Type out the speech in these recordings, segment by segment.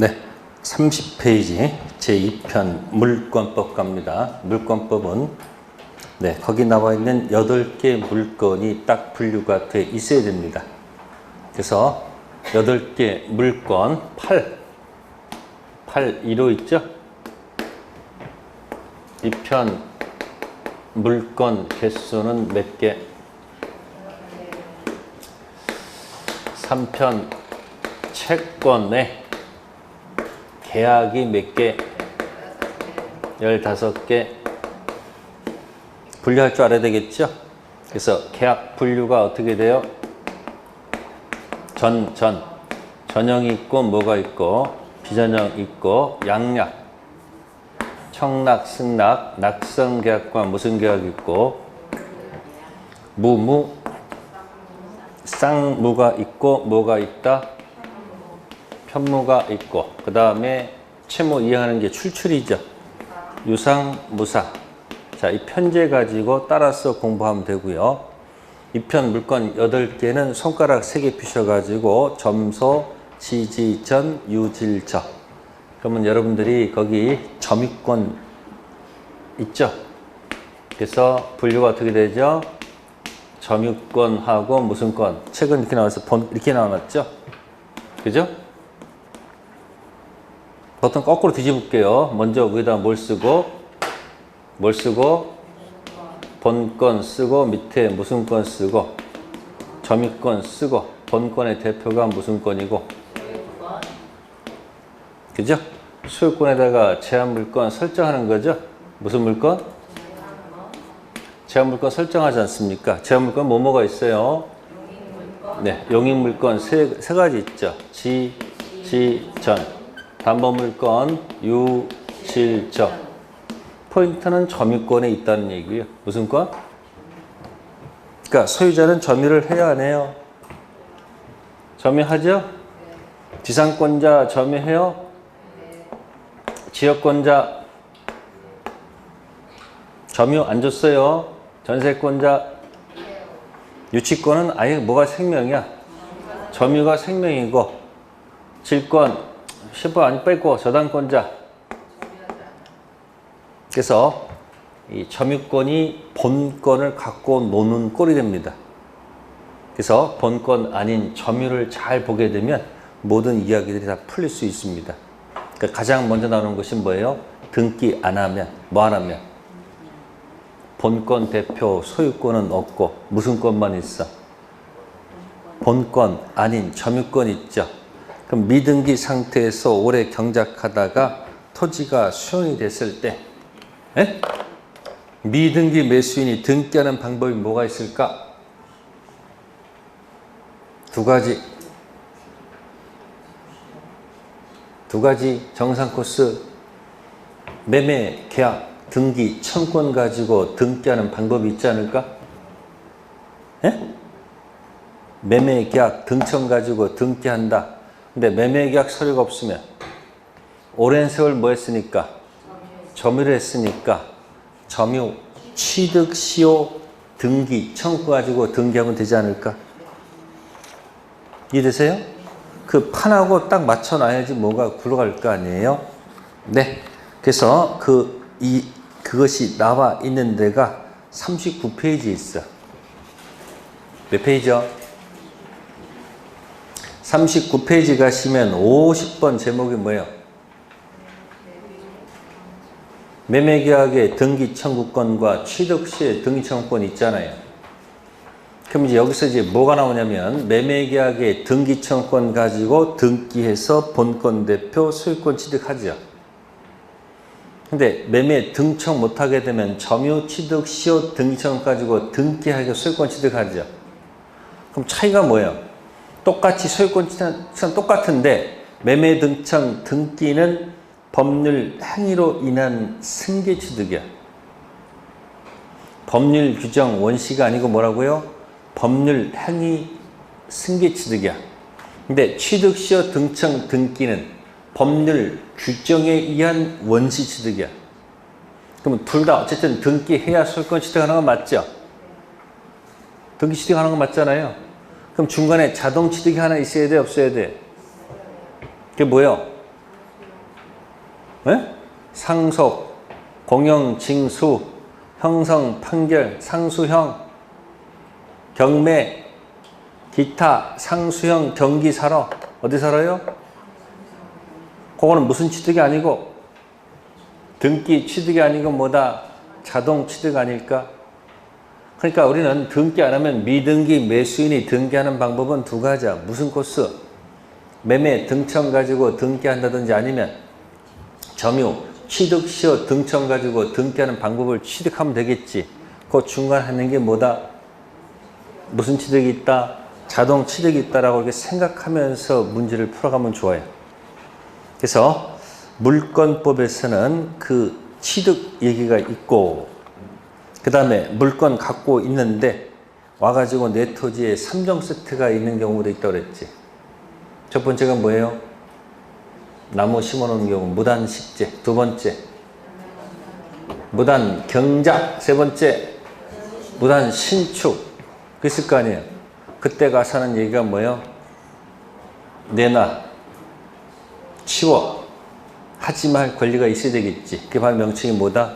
네, 30페이지 제2편 물권법 갑니다. 물권법은 거기 나와 있는 8개 물건이 딱 분류가 돼 있어야 됩니다. 그래서 8개 물건 8 1호 있죠? 2편 물건 개수는 몇 개? 3편 채권에 계약이 몇 개? 15개. 분류할 줄 알아야 되겠죠? 그래서 계약 분류가 어떻게 돼요? 전형이 있고 뭐가 있고 비전형 있고 양약, 청락, 승낙, 낙성 계약과 무슨 계약이 있고 무무, 쌍무가 있고 뭐가 있다? 편무가 있고 그 다음에 채무 이해하는 게 출출이죠. 유상, 무상. 자, 이 편제 가지고 따라서 공부하면 되고요. 이 편 물건 8개는 손가락 3개 피셔가지고 점소, 지지전, 유질저. 그러면 여러분들이 거기 점유권 있죠? 그래서 분류가 어떻게 되죠? 점유권하고 무슨 권? 책은 이렇게 나와서 이렇게 나왔죠? 그죠? 보통 거꾸로 뒤집을게요. 먼저 위에다 뭘 쓰고 본권 쓰고 밑에 무슨 권 쓰고 점유권 쓰고 본권의 대표가 무슨 권이고 그죠? 소유권에다가 제한물권 설정하는 거죠? 무슨 물건? 제한물권 설정하지 않습니까? 제한물권 뭐가 있어요? 네, 용익물권 세 가지 있죠. 지, 전. 담보물권, 유, 실, 저. 포인트는 점유권에 있다는 얘기예요. 무슨 권? 그러니까 소유자는 점유를 해야 안 해요? 점유하죠? 지상권자 점유해요? 지역권자 점유 안 줬어요? 전세권자 유치권은 아예 뭐가 생명이야? 점유가 생명이고 질권 10% 안 빼고 저당권자. 그래서 이 점유권이 본권을 갖고 노는 꼴이 됩니다. 그래서 본권 아닌 점유를 잘 보게 되면 모든 이야기들이 다 풀릴 수 있습니다. 그러니까 가장 먼저 나오는 것이 뭐예요? 등기 안 하면, 뭐 안 하면? 본권 대표 소유권은 없고 무슨 권만 있어? 본권 아닌 점유권 있죠. 그럼 미등기 상태에서 오래 경작하다가 토지가 수용이 됐을 때 미등기 매수인이 등기하는 방법이 뭐가 있을까? 두 가지 정상 코스. 매매, 계약, 등기, 청권 가지고 등기하는 방법이 있지 않을까? 매매, 계약, 등청 가지고 등기한다. 근데 매매계약 서류가 없으면 오랜 세월 뭐 했으니까? 점유를 했으니까 점유, 취득, 시효, 등기, 청구 가지고 등기하면 되지 않을까? 이해되세요? 그 판하고 딱 맞춰놔야지 뭐가 굴러갈 거 아니에요? 네. 그래서 그것이 나와 있는 데가 39페이지 있어. 몇 페이지요? 39페이지 가시면 50번 제목이 뭐예요? 매매계약의 등기 청구권과 취득 시의 등기 청구권이 있잖아요. 그럼 이제 여기서 이제 뭐가 나오냐면 매매계약의 등기 청구권 가지고 등기해서 본권 대표 소유권 취득하죠. 근데 매매 등청 못하게 되면 점유, 취득, 시효, 등기 청구 가지고 등기하게 소유권 취득하죠. 그럼 차이가 뭐예요? 똑같이 소유권 취득은 똑같은데 매매 등청 등기는 법률 행위로 인한 승계 취득이야. 법률 규정 원시가 아니고 뭐라고요? 법률 행위 승계 취득이야. 근데 취득 시효 등청 등기는 법률 규정에 의한 원시 취득이야. 그럼 둘 다 어쨌든 등기해야 소유권 취득하는 건 맞죠? 등기 취득하는 건 맞잖아요. 그럼 중간에 자동 취득이 하나 있어야 돼, 없어야 돼? 그게 뭐예요? 예? 상속, 공영, 징수, 형성, 판결, 상수형, 경매, 기타, 상수형, 경기 살아. 어디 살아요? 그거는 무슨 취득이 아니고 등기 취득이 아니고 뭐다? 자동 취득 아닐까? 그러니까 우리는 등기 안 하면 미등기 매수인이 등기하는 방법은 두 가지야. 무슨 코스? 매매 등청 가지고 등기한다든지 아니면 점유 취득시효 등청 가지고 등기하는 방법을 취득하면 되겠지. 그 중간 하는 게 뭐다? 무슨 취득이 있다? 자동 취득이 있다라고 이렇게 생각하면서 문제를 풀어가면 좋아요. 그래서 물권법에서는 그 취득 얘기가 있고, 그 다음에 물건 갖고 있는데 와가지고 내 토지에 3종 세트가 있는 경우도 있다고 그랬지. 첫 번째가 뭐예요? 나무 심어놓은 경우 무단식재. 두 번째 무단경작. 세 번째 무단신축. 그랬을 거 아니에요. 그때 가서 하는 얘기가 뭐예요? 내놔, 치워, 하지 말 권리가 있어야 되겠지. 그게 바로 명칭이 뭐다?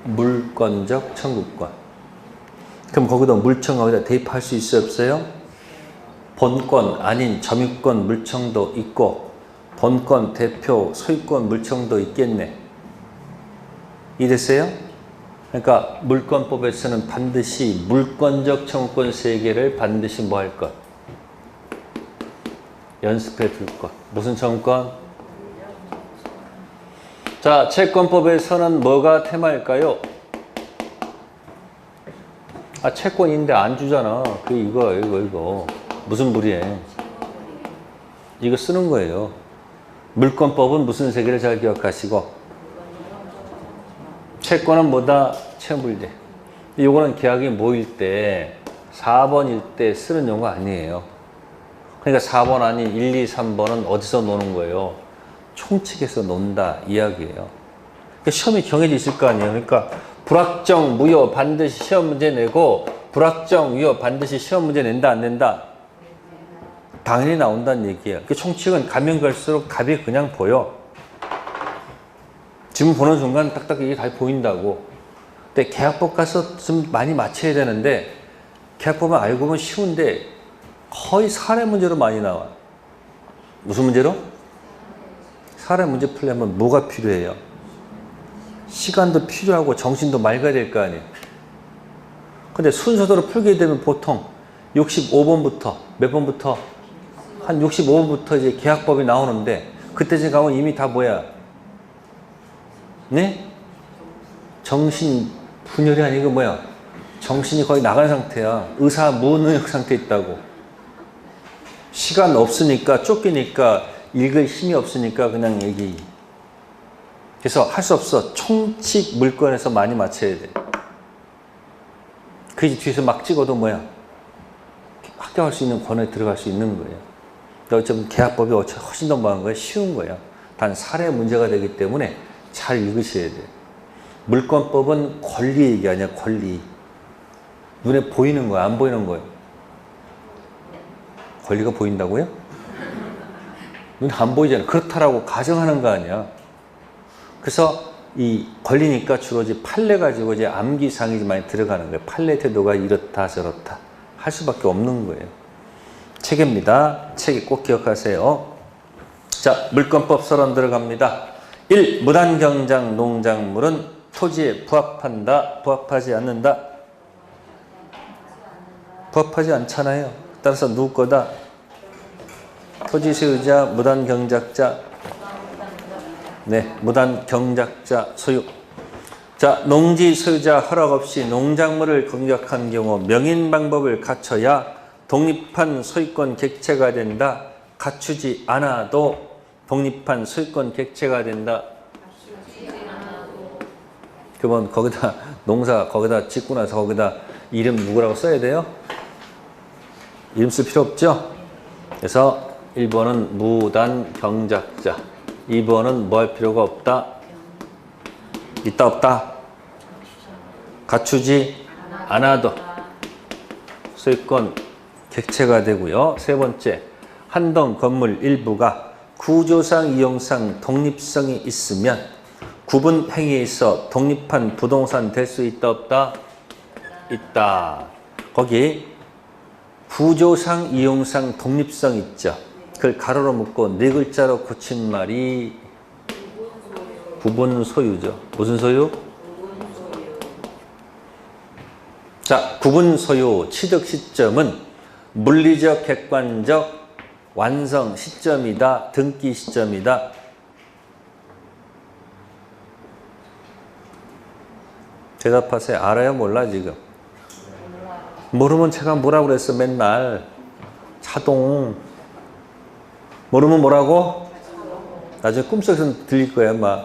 물권적 청구권. 그럼 거기다 물청 거기다 대입할 수 있어요, 없어요? 본권 아닌 점유권 물청도 있고 본권 대표 소유권 물청도 있겠네. 이해됐어요? 그러니까 물권법에서는 반드시 물권적 청구권 세 개를 반드시 뭐 할 것? 연습해 둘 것. 무슨 청구권? 자, 채권법에서는 뭐가 테마일까요? 아, 채권인데 안 주잖아. 그 이거. 무슨 불이에? 이거 쓰는 거예요. 물권법은 무슨 세 개를 잘 기억하시고, 채권은 뭐다? 채무불이제. 이거는 계약이 모일 때 4번일 때 쓰는 용어 아니에요. 그러니까 4번 아닌 1, 2, 3번은 어디서 노는 거예요? 총칙에서 논다 이야기예요. 그러니까 시험이 정해져 있을 거 아니에요. 그러니까 불확정 무효 반드시 시험 문제 내고 불확정 무효 반드시 시험 문제 낸다 안 낸다? 당연히 나온다는 얘기예요. 그 총칙은 가면 갈수록 답이 그냥 보여. 지금 보는 순간 딱딱 이게 답이 보인다고. 근데 계약법 가서 좀 많이 맞춰야 되는데 계약법은 알고 보면 쉬운데 거의 사례 문제로 많이 나와. 무슨 문제로? 사례 문제 풀려면 뭐가 필요해요? 시간도 필요하고 정신도 맑아야 될 거 아니에요. 근데 순서대로 풀게 되면 보통 65번부터 몇 번부터? 한 65번부터 이제 계약법이 나오는데 그때쯤 가면 이미 다 뭐야? 네? 정신 분열이 아니고 뭐야? 정신이 거의 나간 상태야. 의사 무능력 상태에 있다고. 시간 없으니까 쫓기니까 읽을 힘이 없으니까 그냥 얘기. 그래서 할 수 없어. 총칙 물건에서 많이 맞춰야 돼. 그 뒤에서 막 찍어도 뭐야? 합격할 수 있는 권에 들어갈 수 있는 거예요. 어차피 계약법이 훨씬 더 많은 거예요. 쉬운 거예요. 단 사례 문제가 되기 때문에 잘 읽으셔야 돼요. 물권법은 권리 얘기 아니야. 권리. 눈에 보이는 거야? 안 보이는 거예요? 권리가 보인다고요? 눈에 안 보이잖아. 그렇다라고 가정하는 거 아니야. 그래서 이 권리니까 주로 이제 판례 가지고 이제 암기상이 많이 들어가는 거예요. 판례 태도가 이렇다 저렇다 할 수밖에 없는 거예요. 책입니다. 책이 꼭 기억하세요. 자, 물권법 서론 들어갑니다. 1. 무단경작 농작물은 토지에 부합한다, 부합하지 않는다? 부합하지 않잖아요. 따라서 누구 거다? 토지 소유자, 무단경작자. 네, 무단경작자 소유. 자, 농지 소유자 허락 없이 농작물을 경작한 경우 명인 방법을 갖춰야 독립한 소유권 객체가 된다. 갖추지 않아도 독립한 소유권 객체가 된다. 그러면 거기다 농사 거기다 짓고 나서 거기다 이름 누구라고 써야 돼요? 이름 쓸 필요 없죠? 그래서 1번은 무단경작자, 2번은 뭐 할 필요가 없다? 있다 없다? 갖추지 않아도 소유권 객체가 되고요. 세 번째, 한동 건물 일부가 구조상, 이용상 독립성이 있으면 구분 행위에 있어 독립한 부동산 될 수 있다, 없다? 있다. 거기 구조상, 이용상 독립성 있죠. 그걸 가로로 묶고 네 글자로 고친 말이 구분 소유죠. 무슨 소유? 자, 구분 소유 취득 시점은 물리적, 객관적 완성 시점이다, 등기 시점이다. 대답하세요. 알아요? 몰라 지금? 모르면 제가 뭐라고 그랬어 맨날. 자동. 모르면 뭐라고? 나중에 꿈속에서 들릴 거야 아마.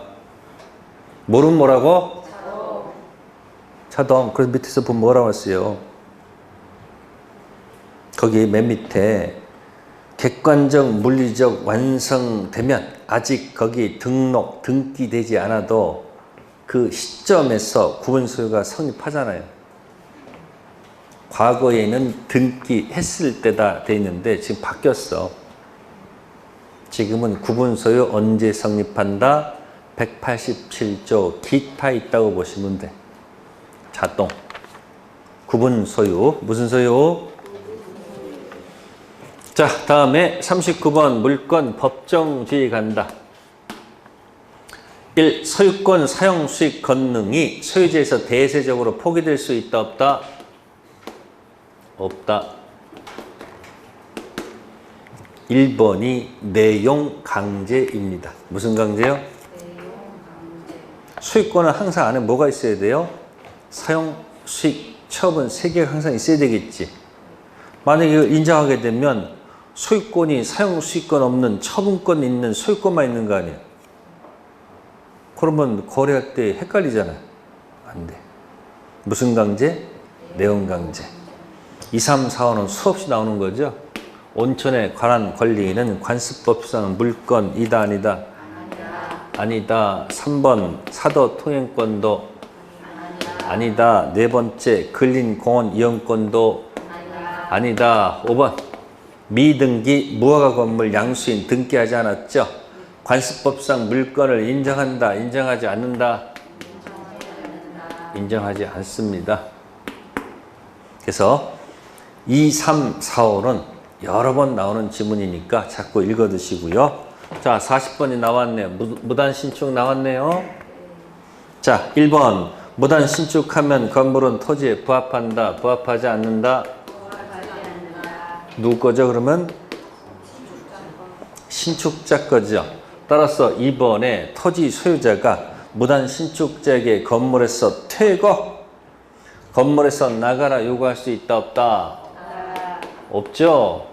모르면 뭐라고? 자동. 그래서 밑에서 보면 뭐라고 했어요? 거기 맨 밑에 객관적, 물리적 완성되면 아직 거기 등록, 등기되지 않아도 그 시점에서 구분 소유가 성립하잖아요. 과거에는 등기했을 때다 돼 있는데 지금 바뀌었어. 지금은 구분 소유 언제 성립한다? 187조 기타 있다고 보시면 돼. 자동. 구분 소유. 무슨 소유? 자, 다음에 39번 물권 법정주의 간다. 1. 소유권 사용 수익 권능이 소유자에서 대세적으로 포기될 수 있다, 없다? 없다. 1번이 내용 강제입니다. 무슨 강제요? 내용 강제. 수익권은 항상 안에 뭐가 있어야 돼요? 사용 수익 처분 3개가 항상 있어야 되겠지. 만약에 이걸 인정하게 되면 소유권이 사용 수익권 없는 처분권 있는 소유권만 있는 거 아니에요? 그러면 거래할 때 헷갈리잖아. 안 돼. 무슨 강제? 내용 강제. 2, 3, 4, 5는 수없이 나오는 거죠. 온천에 관한 권리는 관습법상 물권이다, 아니다? 아니다. 3번 사도 통행권도 아니다. 4번째 근린 공원 이용권도 아니다. 5번 미등기 무허가 건물 양수인 등기하지 않았죠. 관습법상 물권을 인정한다, 인정하지 않는다? 인정하지 않습니다. 그래서 2, 3, 4, 5는 여러 번 나오는 지문이니까 자꾸 읽어 두시고요. 자, 40번이 나왔네요. 무단 신축 나왔네요. 자, 1번 무단 신축하면 건물은 토지에 부합한다, 부합하지 않는다? 누구 거죠 그러면? 신축자 거죠. 따라서 2번에 토지 소유자가 무단 신축자에게 건물에서 퇴거, 건물에서 나가라 요구할 수 있다, 없다? 없죠?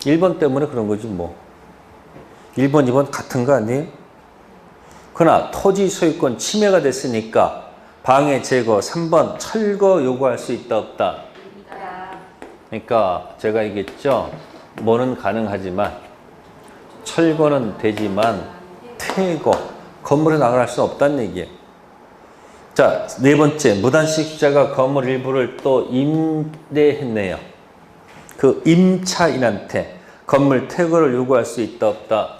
1번 때문에 그런 거지 뭐. 1번, 2번 같은 거 아니에요? 그러나 토지 소유권 침해가 됐으니까 방해 제거 3번 철거 요구할 수 있다, 없다? 그러니까 제가 얘기했죠. 뭐는 가능하지만 철거는 되지만 퇴거, 건물에 나갈 수 없다는 얘기예요. 자, 4번째 무단신축자가 건물 일부를 또 임대했네요. 그 임차인한테 건물 퇴거를 요구할 수 있다, 없다?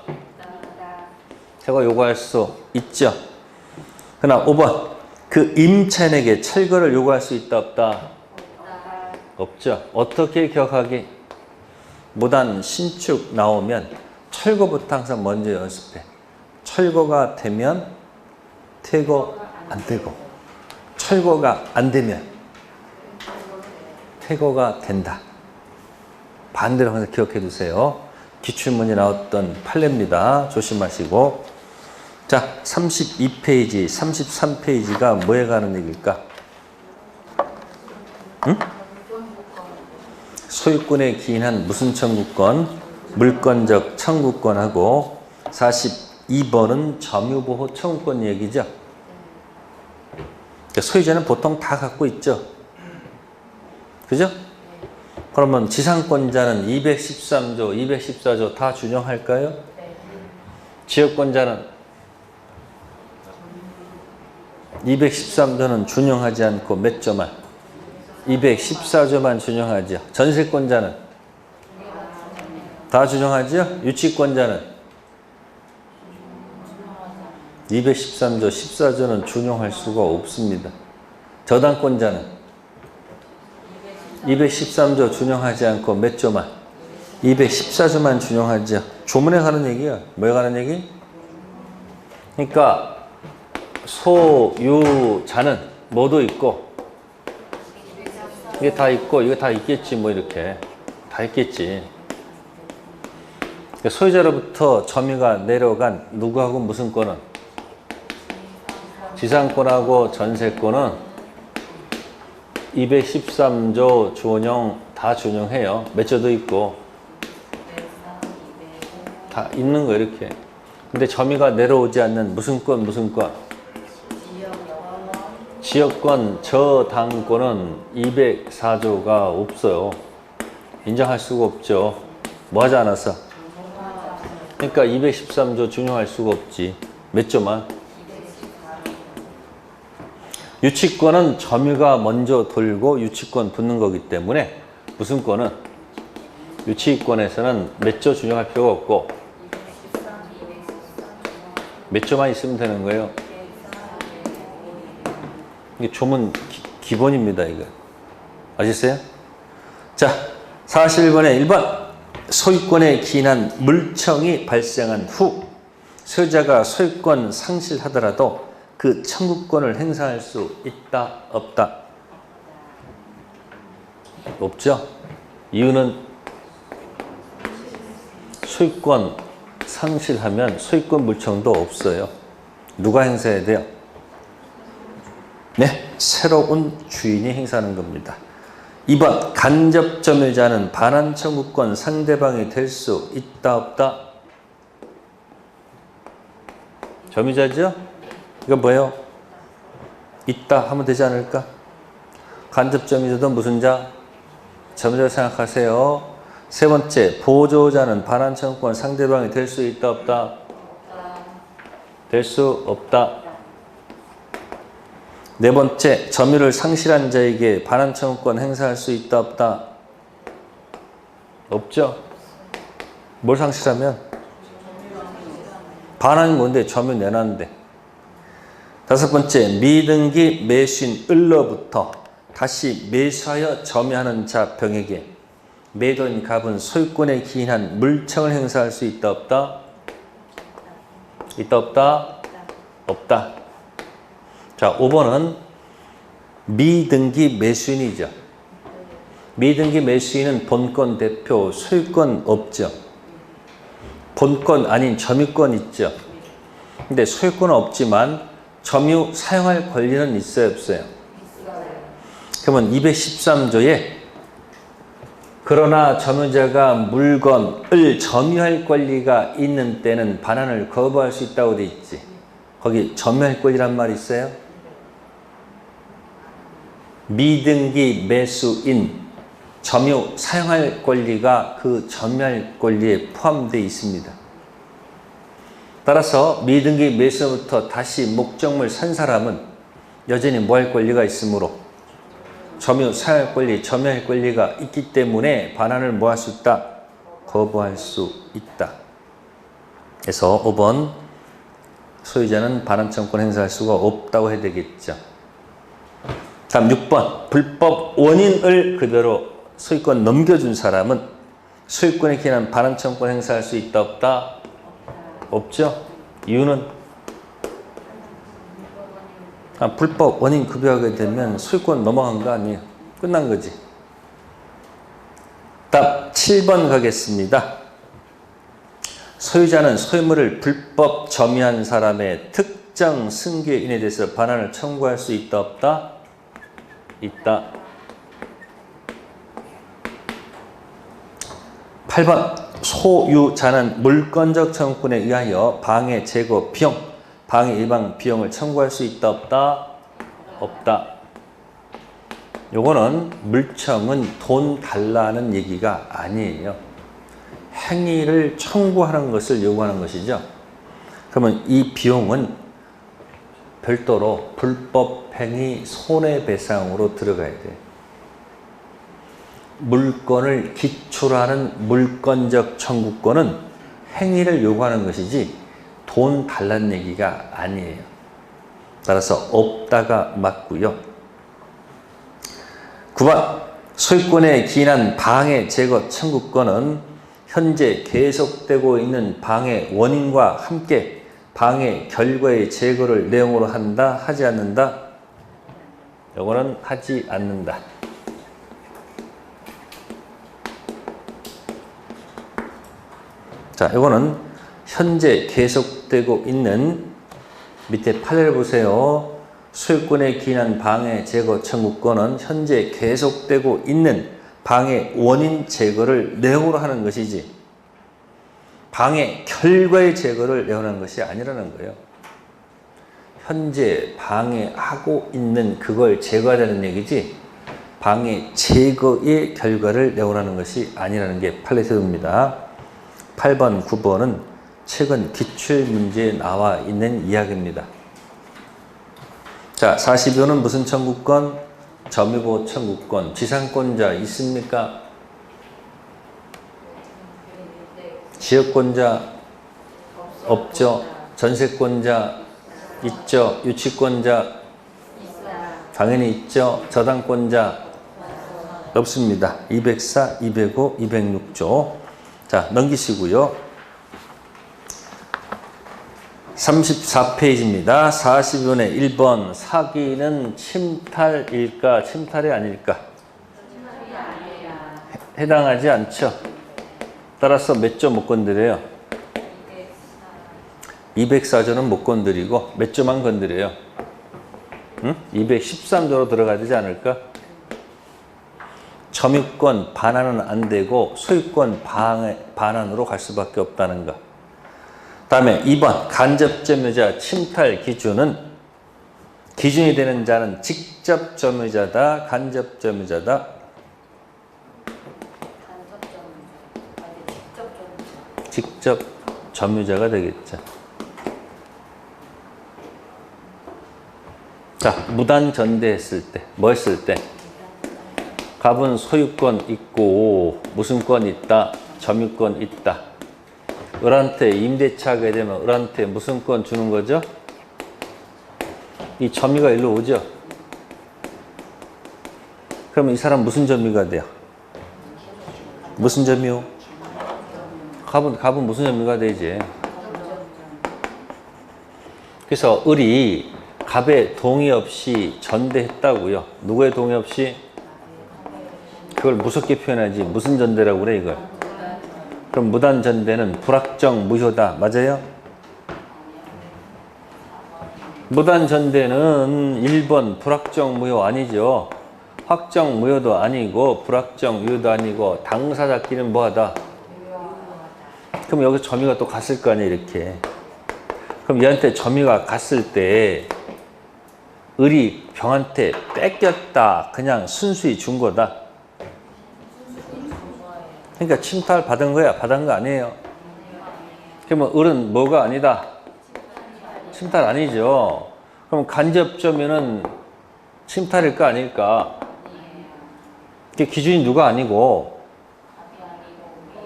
퇴거 요구할 수 있죠. 그러나 5번 그 임차인에게 철거를 요구할 수 있다, 없다? 없죠. 어떻게 기억하기? 무단 신축 나오면 철거부터 항상 먼저 연습해. 철거가 되면 퇴거 안 되고, 철거가 안 되면 퇴거가 된다. 반대로 항상 기억해 두세요. 기출문제 나왔던 판례입니다. 조심하시고. 자, 32페이지, 33페이지가 뭐에 관한 얘기일까? 응? 소유권에 기인한 무슨 청구권? 물권적 청구권하고 42번은 점유보호 청구권 얘기죠. 그러니까 소유자는 보통 다 갖고 있죠. 그죠? 그러면 지상권자는 213조, 214조 다 준용할까요? 지역권자는 213조는 준용하지 않고 몇 조만? 214조만 준용하죠. 전세권자는 다 준용하죠? 유치권자는 213조, 14조는 준용할 수가 없습니다. 저당권자는 213조 준용하지 않고 몇 조만? 214조만 준용하죠. 조문에 가는 얘기야. 뭐에 가는 얘기? 그러니까 소유자는 뭐도 있고 이게 다 있고 이거 다 있겠지 뭐 이렇게 다 있겠지. 소유자로부터 점유가 내려간 누구하고 무슨 권은? 지상권하고 전세권은 213조 준용 다 준용해요. 몇 조도 있고 다 있는 거 이렇게. 근데 점유가 내려오지 않는 무슨 권 무슨 권? 지역권 저당권은 204조가 없어요. 인정할 수가 없죠. 뭐 하지 않았어? 그러니까 213조 준용할 수가 없지. 몇 조만? 유치권은 점유가 먼저 돌고 유치권 붙는 거기 때문에 무슨 권은? 유치권에서는 몇 조 준용할 필요가 없고 몇 조만 있으면 되는 거예요. 이게 조문 기본입니다. 이거 아셨어요? 자, 41번에 1번 소유권에 기인한 물청이 발생한 후 소유자가 소유권 상실하더라도 그 청구권을 행사할 수 있다 없다? 없죠. 이유는 소유권 상실하면 소유권 물청도 없어요. 누가 행사해야 돼요? 네, 새로운 주인이 행사하는 겁니다. 2번 간접 점유자는 반환 청구권 상대방이 될 수 있다 없다? 점유자죠? 이거 뭐예요? 있다 하면 되지 않을까? 간접 점유자도 무슨 자? 점유자 생각하세요. 세 번째, 보조자는 반환 청구권 상대방이 될 수 있다 없다? 될 수 없다. 네 번째, 점유를 상실한 자에게 반환 청구권 행사할 수 있다 없다? 없죠. 뭘 상실하면? 반환이 뭔데? 점유 내놨는데. 다섯 번째, 미등기 매수인 을로부터 다시 매수하여 점유하는 자 병에게 매도인 갑은 소유권에 기인한 물청을 행사할 수 있다 없다? 있다 없다? 없다. 자, 5번은 미등기 매수인이죠. 미등기 매수인은 본권 대표, 소유권 없죠. 본권 아닌 점유권 있죠. 근데 소유권은 없지만 점유 사용할 권리는 있어요, 없어요? 그러면 213조에 그러나 점유자가 물건을 점유할 권리가 있는 때는 반환을 거부할 수 있다고 돼 있지. 거기 점유할 권리란 말이 있어요? 미등기 매수인 점유 사용할 권리가 그 점유할 권리에 포함되어 있습니다. 따라서 미등기 매수부터 다시 목적물 산 사람은 여전히 뭐 할 권리가 있으므로 점유 사용할 권리, 점유할 권리가 있기 때문에 반환을 뭐 할 수 있다? 거부할 수 있다. 그래서 5번 소유자는 반환 청구권 행사할 수가 없다고 해야 되겠죠. 다음 6번 불법 원인을 급여로 소유권 넘겨준 사람은 소유권에 기인한 반환 청구권 행사할 수 있다 없다? 없죠. 이유는 불법 원인 급여하게 되면 소유권 넘어간 거 아니에요. 끝난 거지. 답 7번 가겠습니다. 소유자는 소유물을 불법 점유한 사람의 특정 승계에 인해서 반환을 청구할 수 있다 없다? 있다. 8번 소유자는 물권적 청구권에 의하여 방해 제거 비용, 방해 예방 비용을 청구할 수 있다 없다? 없다. 요거는 물청은 돈 달라는 얘기가 아니에요. 행위를 청구하는 것을 요구하는 것이죠. 그러면 이 비용은 별도로 불법 행위 손해배상으로 들어가야 돼요. 물권을 기초로 하는 물권적 청구권은 행위를 요구하는 것이지 돈 달라는 얘기가 아니에요. 따라서 없다가 맞고요. 9번 소유권에 기인한 방해 제거 청구권은 현재 계속되고 있는 방해 원인과 함께 방해 결과의 제거를 내용으로 한다, 하지 않는다? 이거는 하지 않는다. 자, 이거는 현재 계속되고 있는 밑에 판례를 보세요. 소유권에 기인한 방해 제거 청구권은 현재 계속되고 있는 방해 원인 제거를 내용으로 하는 것이지 방해 결과의 제거를 내용하는 것이 아니라는 거예요. 현재 방해하고 있는 그걸 제거하자는 얘기지 방해 제거의 결과를 내용하는 것이 아니라는 게 판례 태도입니다. 8번, 9번은 최근 기출문제에 나와 있는 이야기입니다. 자, 42호는 무슨 청구권? 점유보호 청구권. 지상권자 있습니까? 지역권자 없죠? 전세권자 있죠? 유치권자 당연히 있죠? 저당권자 없습니다. 204, 205, 206조. 자, 넘기시고요. 34페이지입니다. 40원의 1번 사기는 침탈일까? 침탈이 아닐까? 해당하지 않죠. 따라서 몇 조 못 건드려요? 204조는 못 건드리고 몇 조만 건드려요? 213조로 들어가야 되지 않을까? 점유권 반환은 안 되고 소유권 반환으로 갈 수밖에 없다는 거. 다음에 2번 간접점유자 침탈 기준은 기준이 되는 자는 직접 점유자다, 간접 점유자다. 직접 점유자가 되겠죠. 자, 무단 전대했을 때, 뭐 했을 때? 갑은 소유권 있고 무슨 권 있다? 점유권 있다. 을한테 임대차 하게 되면 을한테 무슨 권 주는 거죠? 이 점유가 일로 오죠? 그러면 이 사람 무슨 점유가 돼요? 무슨 점유? 갑은 무슨 점유가 되지? 그래서 을이 갑의 동의 없이 전대했다고요. 누구의 동의 없이? 그걸 무섭게 표현하지. 무슨 전대라고 그래 이걸? 그럼 무단 전대는 불확정 무효다. 맞아요? 무단 전대는 1번 불확정 무효 아니죠. 확정 무효도 아니고 불확정 유효도 아니고 당사자끼리는 뭐하다? 그럼 여기서 점유가 또 갔을 거 아니에요 이렇게. 그럼 얘한테 점유가 갔을 때 을이 병한테 뺏겼다. 그냥 순수히 준 거다. 그러니까 침탈 받은 거야. 받은 거 아니에요. 그러면 을은 뭐가 아니다? 침탈 아니죠. 그럼 간접점유는 침탈일까 아닐까? 이게 기준이 누가 아니고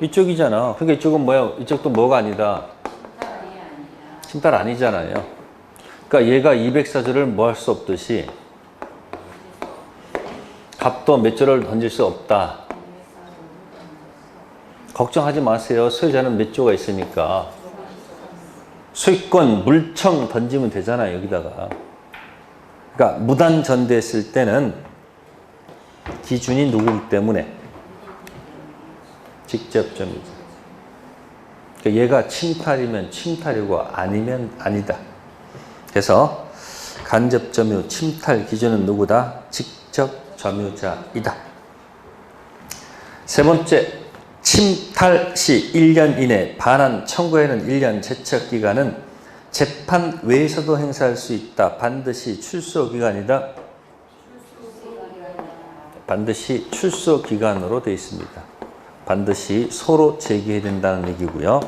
이쪽이잖아. 그러니까 이쪽은 뭐야? 이쪽도 뭐가 아니다? 침탈 아니잖아요. 그러니까 얘가 204조를 뭐 할 수 없듯이 갑도 몇 조를 던질 수 없다. 걱정하지 마세요. 소유자는 몇 조가 있으니까. 소유권 물청 던지면 되잖아요. 여기다가. 그러니까 무단 전대했을 때는 기준이 누구기 때문에 직접 점유자. 그러니까 얘가 침탈이면 침탈이고 아니면 아니다. 그래서 간접 점유 침탈 기준은 누구다? 직접 점유자이다. 세 번째. 침탈 시 1년 이내 반환 청구에는 1년 제척기간은 재판 외에서도 행사할 수 있다. 반드시 출소기간이다. 반드시 출소기간으로 되어 있습니다. 반드시 소로 제기해야 된다는 얘기고요.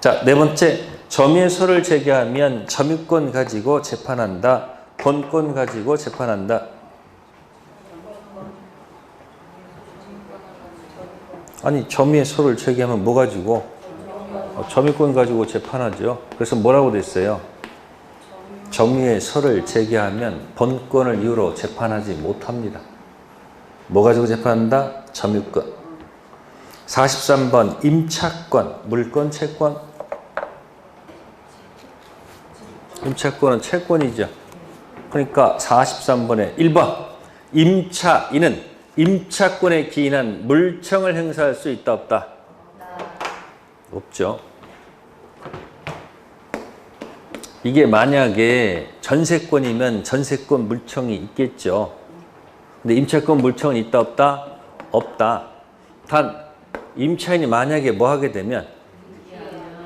자, 네 번째. 점유의 소를 제기하면 점유권 가지고 재판한다. 본권 가지고 재판한다. 아니 점유의 소를 제기하면 뭐 가지고? 점유권 가지고 재판하죠. 그래서 뭐라고 됐어요? 점유의 소를 제기하면 본권을 이유로 재판하지 못합니다. 뭐 가지고 재판한다? 점유권. 43번 임차권, 물권, 채권. 임차권은 채권이죠. 그러니까 43번에 1번 임차인은 임차권에 기인한 물청을 행사할 수 있다 없다? 없죠. 이게 만약에 전세권이면 전세권 물청이 있겠죠. 근데 임차권 물청은 있다 없다? 없다. 단 임차인이 만약에 뭐 하게 되면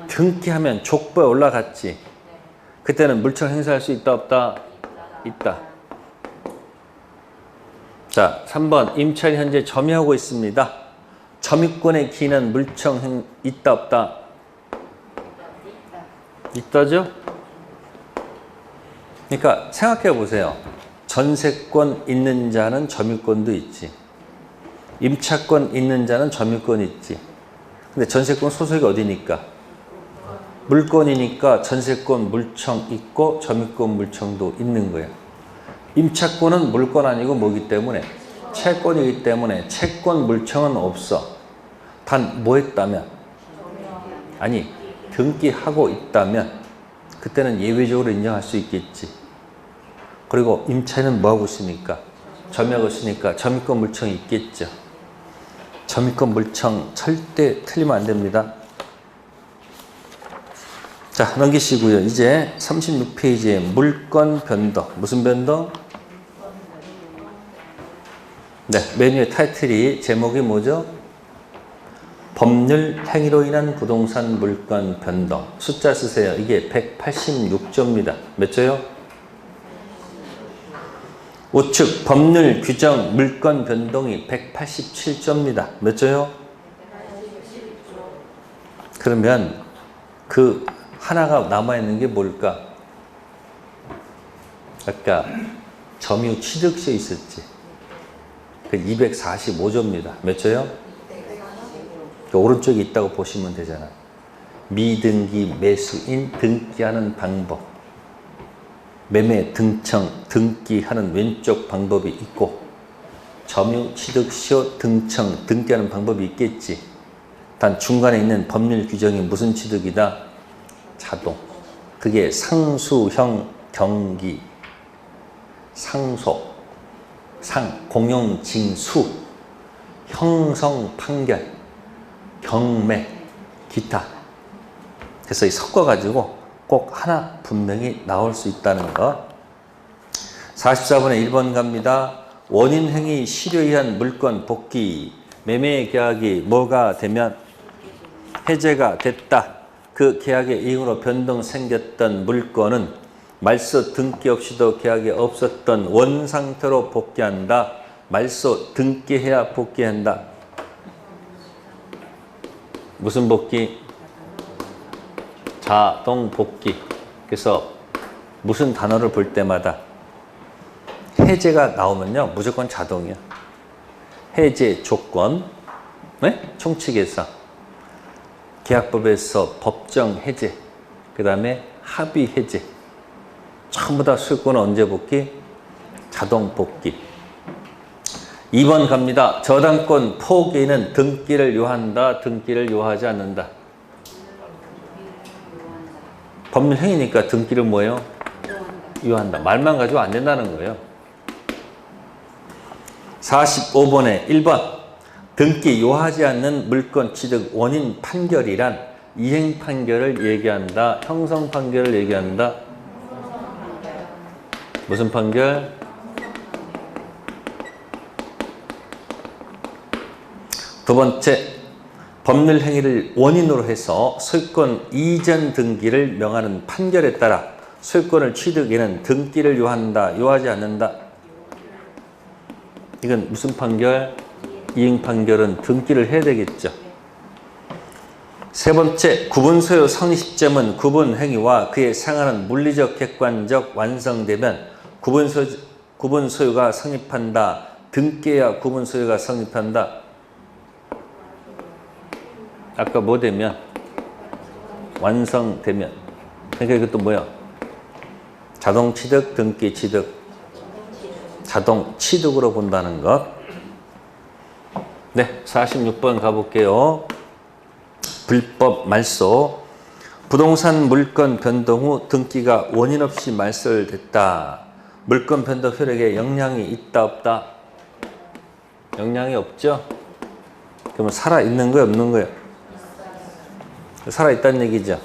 등기하면 족보에 올라갔지. 그때는 물청 행사할 수 있다 없다? 있다. 자, 3번 임차인이 현재 점유하고 있습니다. 점유권에 기인한 물청 있다 없다? 있다죠? 그러니까 생각해 보세요. 전세권 있는 자는 점유권도 있지. 임차권 있는 자는 점유권 있지. 근데 전세권 소속이 어디니까? 물권이니까 전세권 물청 있고 점유권 물청도 있는 거예요. 임차권은 물권 아니고 뭐기 때문에? 채권이기 때문에 채권 물청은 없어. 단 뭐 했다면? 아니 등기하고 있다면 그때는 예외적으로 인정할 수 있겠지. 그리고 임차인은 뭐하고 있으니까? 점유하고 있으니까 점유권 물청이 있겠죠. 점유권 물청 절대 틀리면 안 됩니다. 자, 넘기시고요. 이제 36페이지에 물권 변동. 무슨 변동? 네, 맨 위에 타이틀이 제목이 뭐죠? 법률 행위로 인한 부동산 물권 변동. 숫자 쓰세요. 이게 186조입니다. 몇 조요? 우측 법률 규정 물권 변동이 187조입니다. 몇 조요? 그러면 그 하나가 남아있는 게 뭘까? 아까 점유 취득세 있었지. 그 245조입니다. 몇 조요? 그 오른쪽에 있다고 보시면 되잖아. 미등기 매수인 등기하는 방법. 매매 등청 등기하는 왼쪽 방법이 있고 점유 취득시효 등청 등기하는 방법이 있겠지. 단 중간에 있는 법률 규정이 무슨 취득이다? 자동. 그게 상수형 경기, 상소, 공용징수, 형성 판결, 경매, 기타. 그래서 이 섞어가지고 꼭 하나 분명히 나올 수 있다는 거. 44번에 1번 갑니다. 원인행위 실효에 의한 물권 복귀. 매매 계약이 뭐가 되면 해제가 됐다. 그 계약의 이행으로 변동 생겼던 물권은 말소 등기 없이도 계약이 없었던 원상태로 복귀한다. 말소 등기해야 복귀한다. 무슨 복귀? 자동 복귀. 그래서 무슨 단어를 볼 때마다 해제가 나오면요 무조건 자동이야. 해제 조건, 네? 총칙에서 계약법에서 법정 해제, 그 다음에 합의 해제. 전부 다 소유권은 언제 복귀? 자동 복귀. 2번 갑니다. 저당권 포기는 등기를 요한다, 등기를 요하지 않는다. 법률 행위니까 등기를 뭐예요? 요한다. 말만 가지고 안 된다는 거예요. 45번에 1번 등기 요하지 않는 물권 취득 원인 판결이란 이행 판결을 얘기한다. 형성 판결을 얘기한다. 무슨 판결? 두 번째, 법률 행위를 원인으로 해서 소유권 이전 등기를 명하는 판결에 따라 소유권을 취득에는 등기를 요한다. 요하지 않는다. 이건 무슨 판결? 이행 판결은 등기를 해야 되겠죠. 세 번째, 구분 소유 성립 시점은 구분 행위와 그에 상하는 물리적 객관적 완성되면 구분 소유가 성립한다. 등기해야 구분 소유가 성립한다. 아까 뭐 되면? 완성되면. 그러니까 이것도 뭐야? 자동 취득, 등기 취득. 자동 취득으로 본다는 것. 네, 46번 가볼게요. 불법 말소. 부동산 물건 변동 후 등기가 원인 없이 말소됐다. 물건 변동 효력에 영향이 있다 없다? 영향이 없죠? 그러면 살아있는 거예요 없는 거예요? 살아있다는 얘기죠.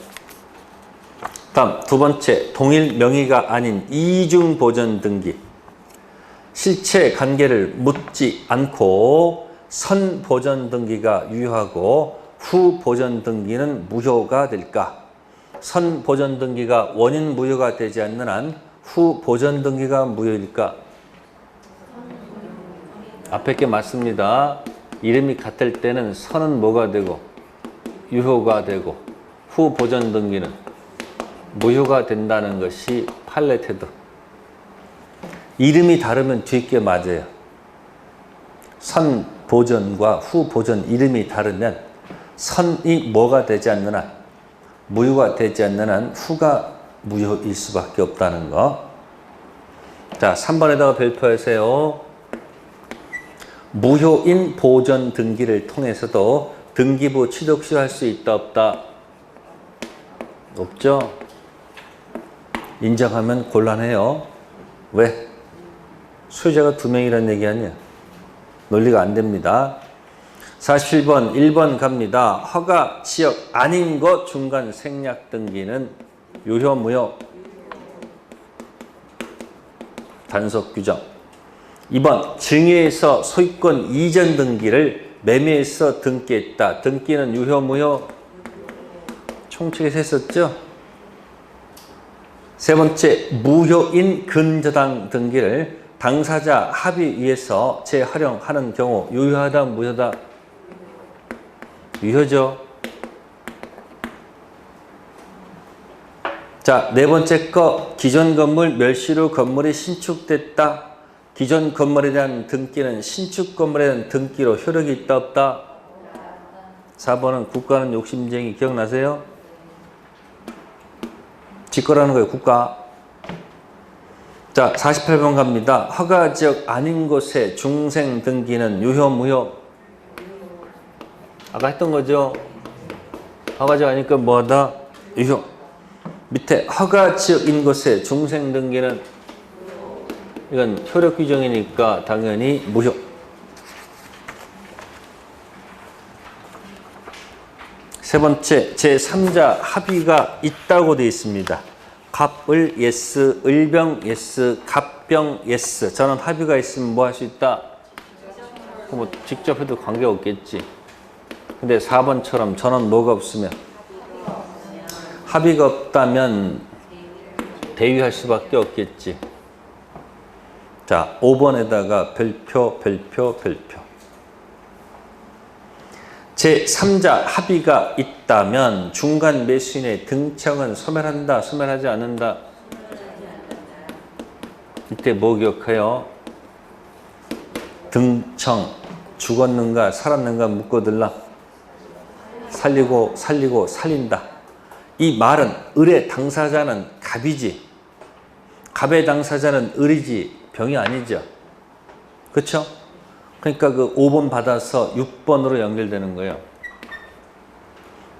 다음 두 번째, 동일 명의가 아닌 이중 보전 등기. 실체 관계를 묻지 않고 선 보전 등기가 유효하고 후 보전 등기는 무효가 될까? 선 보전 등기가 원인 무효가 되지 않는 한 후 보전 등기가 무효일까? 앞에 게 맞습니다. 이름이 같을 때는 선은 뭐가 되고 유효가 되고 후 보전 등기는 무효가 된다는 것이 판례 태도. 이름이 다르면 뒤에 게 맞아요. 선 보전과 후 보전 이름이 다르면 선이 뭐가 되지 않는 한, 무효가 되지 않는 한 후가 무효일 수밖에 없다는 거. 자, 3번에다가 별표하세요. 무효인 보전 등기를 통해서도 등기부 취득 시할 수 있다 없다? 없죠? 인정하면 곤란해요. 왜? 소유자가 2명이라는 얘기 아니야. 논리가 안 됩니다. 47번 1번 갑니다. 허가 지역 아닌 것 중간 생략 등기는 유효 무효? 단속 규정. 2번 증여에서 소유권 이전 등기를 매매에서 등기했다. 등기는 유효 무효? 총칙에서 했었죠? 세 번째, 무효인 근저당 등기를 당사자 합의위에서 재활용하는 경우 유효하다 무효다? 유효죠. 자, 네 번째 거, 기존 건물 멸실 후 건물이 신축됐다. 기존 건물에 대한 등기는 신축 건물에 대한 등기로 효력이 있다 없다? 4번은 국가는 욕심쟁이. 기억나세요? 직거라는 거예요, 국가. 자, 48번 갑니다. 허가지역 아닌 곳에 중생 등기는 유효 무효? 아까 했던 거죠. 허가지역 아니니까 뭐하다? 유효. 밑에 허가지역인 곳에 중생 등기는 이건 효력 규정이니까 당연히 무효. 세 번째, 제3자 합의가 있다고 되어 있습니다. 갑을 예스, 을병 예스, 갑병 예스. 저는 합의가 있으면 뭐 할 수 있다? 뭐 직접 해도 관계없겠지. 근데 4번처럼 저는 뭐가 없으면? 합의가 없다면 대위할 수밖에 없겠지. 자, 5번에다가 별표, 별표, 별표. 제3자 합의가 있다면 중간 매수인의 등청은 소멸한다, 소멸하지 않는다? 이때 뭐 기억해요? 등청, 죽었는가 살았는가 묻고들라? 살리고 살리고 살린다. 이 말은 을의 당사자는 갑이지, 갑의 당사자는 을이지 병이 아니죠. 그렇죠? 그러니까 그 5번 받아서 6번으로 연결되는 거예요.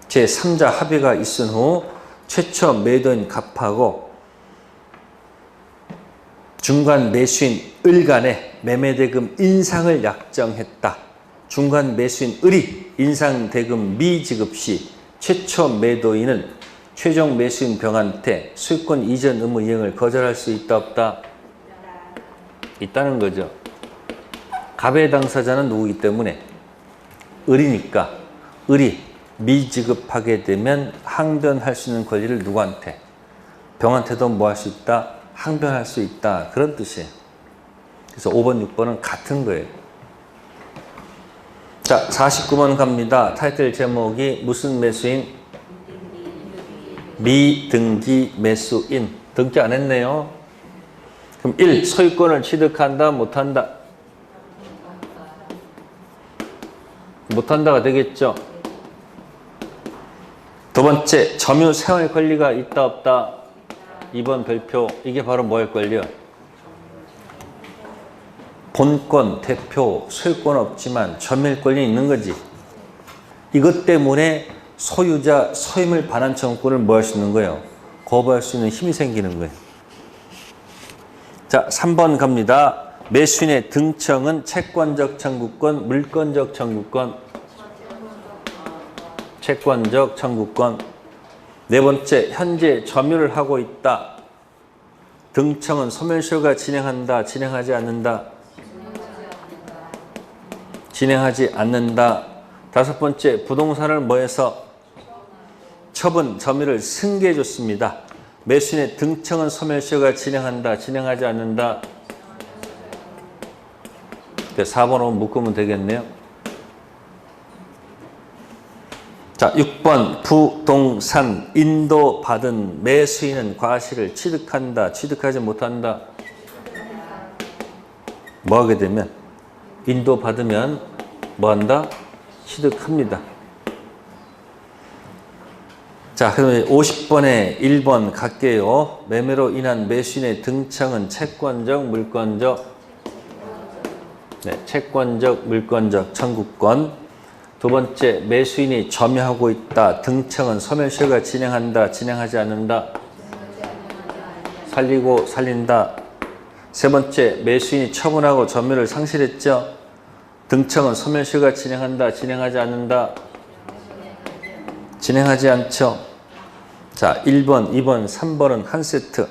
제3자 합의가 있은 후 최초 매도인 갑하고 중간 매수인 을 간에 매매대금 인상을 약정했다. 중간 매수인 을이 인상대금 미지급 시 최초 매도인은 최종 매수인 병한테 소유권 이전 의무 이행을 거절할 수 있다 없다? 있다는 거죠. 갑의 당사자는 누구이기 때문에 을이니까 을이 미지급하게 되면 항변할 수 있는 권리를 누구한테? 병한테도 뭐 할 수 있다? 항변할 수 있다. 그런 뜻이에요. 그래서 5번, 6번은 같은 거예요. 자, 49번 갑니다. 타이틀 제목이 무슨 매수인? 미등기 매수인. 등기 안 했네요. 그럼 1. 소유권을 취득한다 못한다? 못한다가 되겠죠. 두 번째, 점유 사용할 권리가 있다 없다. 2번 별표. 이게 바로 뭐 할 권리요? 본권, 대표, 소유권 없지만 점유할 권리 있는 거지. 이것 때문에 소유자, 소유물 반환 청구권을 뭐 할 수 있는 거예요? 거부할 수 있는 힘이 생기는 거예요. 자, 3번 갑니다. 매수인의 등청은 채권적 청구권, 물권적 청구권, 채권적 청구권. 네 번째, 현재 점유를 하고 있다. 등청은 소멸시효가 진행한다, 진행하지 않는다. 진행하지 않는다. 다섯 번째, 부동산을 뭐해서 처분, 점유를 승계해 줬습니다. 매수인의 등청은 소멸시효가 진행한다, 진행하지 않는다. 4번 5번 묶으면 되겠네요. 자, 6번 부동산 인도받은 매수인은 과실을 취득한다, 취득하지 못한다. 뭐 하게 되면 인도받으면 뭐 한다? 취득합니다. 자, 그러면 50번에 1번 갈게요. 매매로 인한 매수인의 등청은 채권적, 물권적, 채권적, 물권적 청구권. 두 번째, 매수인이 점유하고 있다. 등청은 소멸시효가 진행한다, 진행하지 않는다. 살리고 살린다. 세 번째, 매수인이 처분하고 점유를 상실했죠. 등청은 소멸시효가 진행한다, 진행하지 않는다. 진행하지 않죠. 자, 1번, 2번, 3번은 한 세트.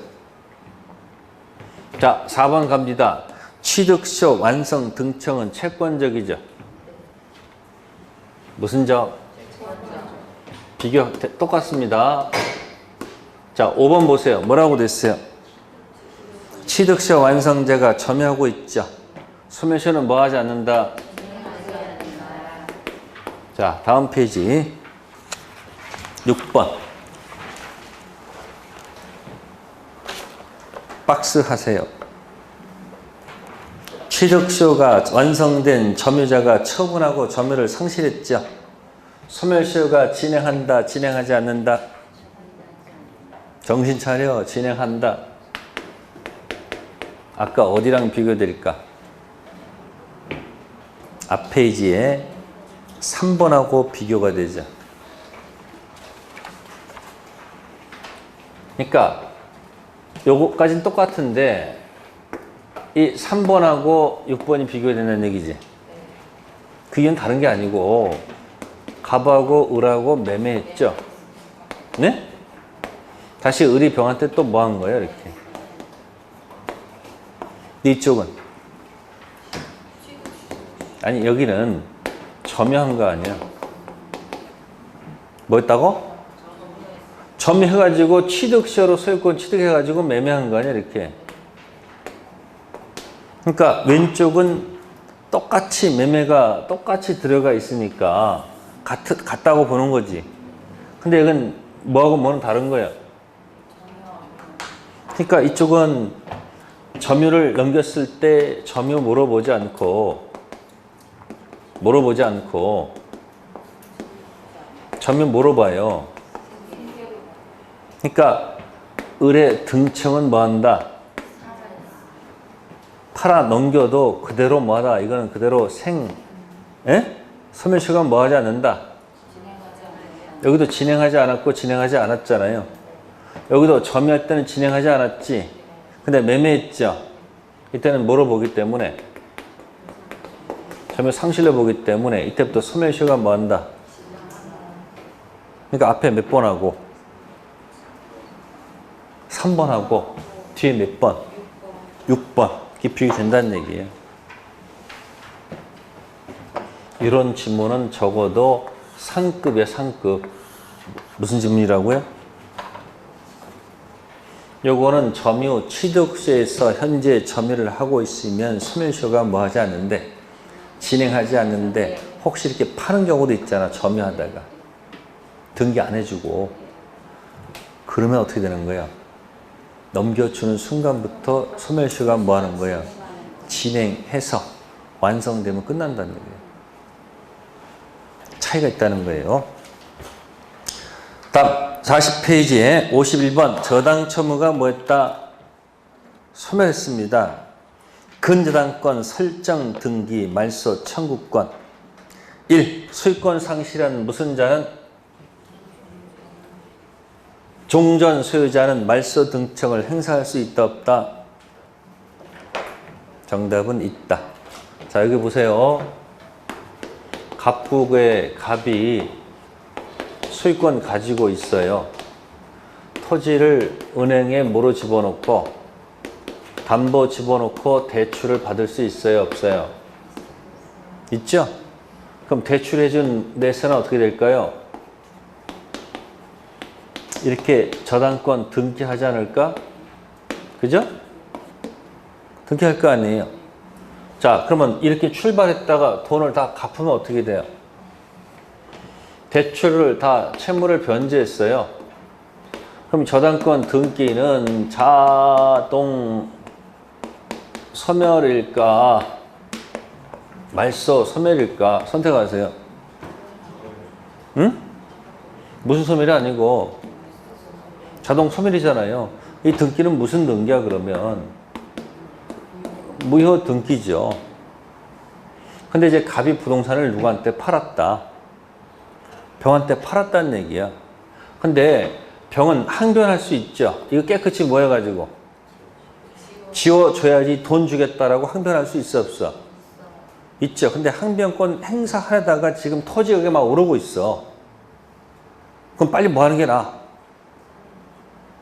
자, 4번 갑니다. 취득시효 완성 등청은 채권적이죠. 무슨 적? 비교 똑같습니다. 자, 5번 보세요. 뭐라고 됐어요? 취득시효 완성자가 점유하고 있죠. 소멸시효는 뭐 하지 않는다? 자, 다음 페이지 6번. 박스 하세요. 취득시효가 완성된 점유자가 처분하고 점유를 상실했죠. 소멸시효가 진행한다, 진행하지 않는다. 정신 차려, 진행한다. 아까 어디랑 비교드릴까? 앞 페이지에 3번하고 비교가 되죠. 그러니까 요거까지는 똑같은데 이 3번하고 6번이 비교된다는 얘기지. 그 이유는 다른 게 아니고 갑하고 을하고 매매했죠. 네? 다시 을이 병한테 또 뭐 한 거예요? 이렇게. 이쪽은? 아니, 여기는 점유한 거 아니야. 뭐 했다고? 점유해가지고 취득시효로 소유권 취득해가지고 매매한 거 아니야, 이렇게. 그러니까 왼쪽은 똑같이 매매가 똑같이 들어가 있으니까 같다고 보는 거지. 근데 이건 뭐하고 뭐는 다른 거야. 그러니까 이쪽은 점유를 넘겼을 때 점유 물어보지 않고 점유 물어봐요. 그러니까 을의 등청은 뭐한다? 팔아 넘겨도 그대로 뭐하다? 이거는 그대로 소멸시효가 뭐하지 않는다? 여기도 진행하지 않았고 진행하지 않았잖아요. 여기도 점유할 때는 진행하지 않았지. 근데 매매했죠. 이때는 뭐로 보기 때문에 점유 상실로 보기 때문에 이때부터 소멸시효가 뭐한다? 그러니까 앞에 몇 번 하고 3번 하고 뒤에 몇 번? 6번. 이게 비교된다는 얘기예요. 이런 지문은 적어도 상급이야, 상급. 무슨 지문이라고요? 요거는 점유 취득시에서 현재 점유를 하고 있으면 소멸시효가 뭐 하지 않는데, 진행하지 않는데, 혹시 이렇게 파는 경우도 있잖아, 점유하다가. 등기 안 해주고. 그러면 어떻게 되는 거야? 넘겨주는 순간부터 소멸시효가 뭐 하는 거야? 진행해서 완성되면 끝난다는 거예요. 차이가 있다는 거예요. 40페이지에 51번 저당처무가 뭐였다? 소멸했습니다. 근저당권 설정 등기 말소 청구권 1. 소유권 상실한 무슨 자는 종전 소유자는 말소 등청을 행사할 수 있다 없다? 정답은 있다. 자 여기 보세요. 갑북의 갑이 소유권 가지고 있어요. 토지를 은행에 뭐로 집어넣고 담보 집어넣고 대출을 받을 수 있어요? 없어요? 있죠? 그럼 대출해준 내세는 어떻게 될까요? 이렇게 저당권 등기하지 않을까? 그죠? 등기할 거 아니에요? 자, 그러면 이렇게 출발했다가 돈을 다 갚으면 어떻게 돼요? 대출을 다 채무를 변제했어요. 그럼 저당권 등기는 자동 소멸일까? 말소 소멸일까? 선택하세요. 응? 무슨 소멸이 아니고 자동 소멸이잖아요. 이 등기는 무슨 등기야 그러면? 무효 등기죠. 근데 이제 갑이 부동산을 누구한테 팔았다. 병한테 팔았다는 얘기야. 근데 병은 항변할 수 있죠. 이거 깨끗이 모여가지고 지워줘야지 돈 주겠다라고 항변할 수 있어 없어? 있죠. 근데 항변권 행사하려다가 지금 토지 가격이 막 오르고 있어. 그럼 빨리 뭐 하는 게 나아?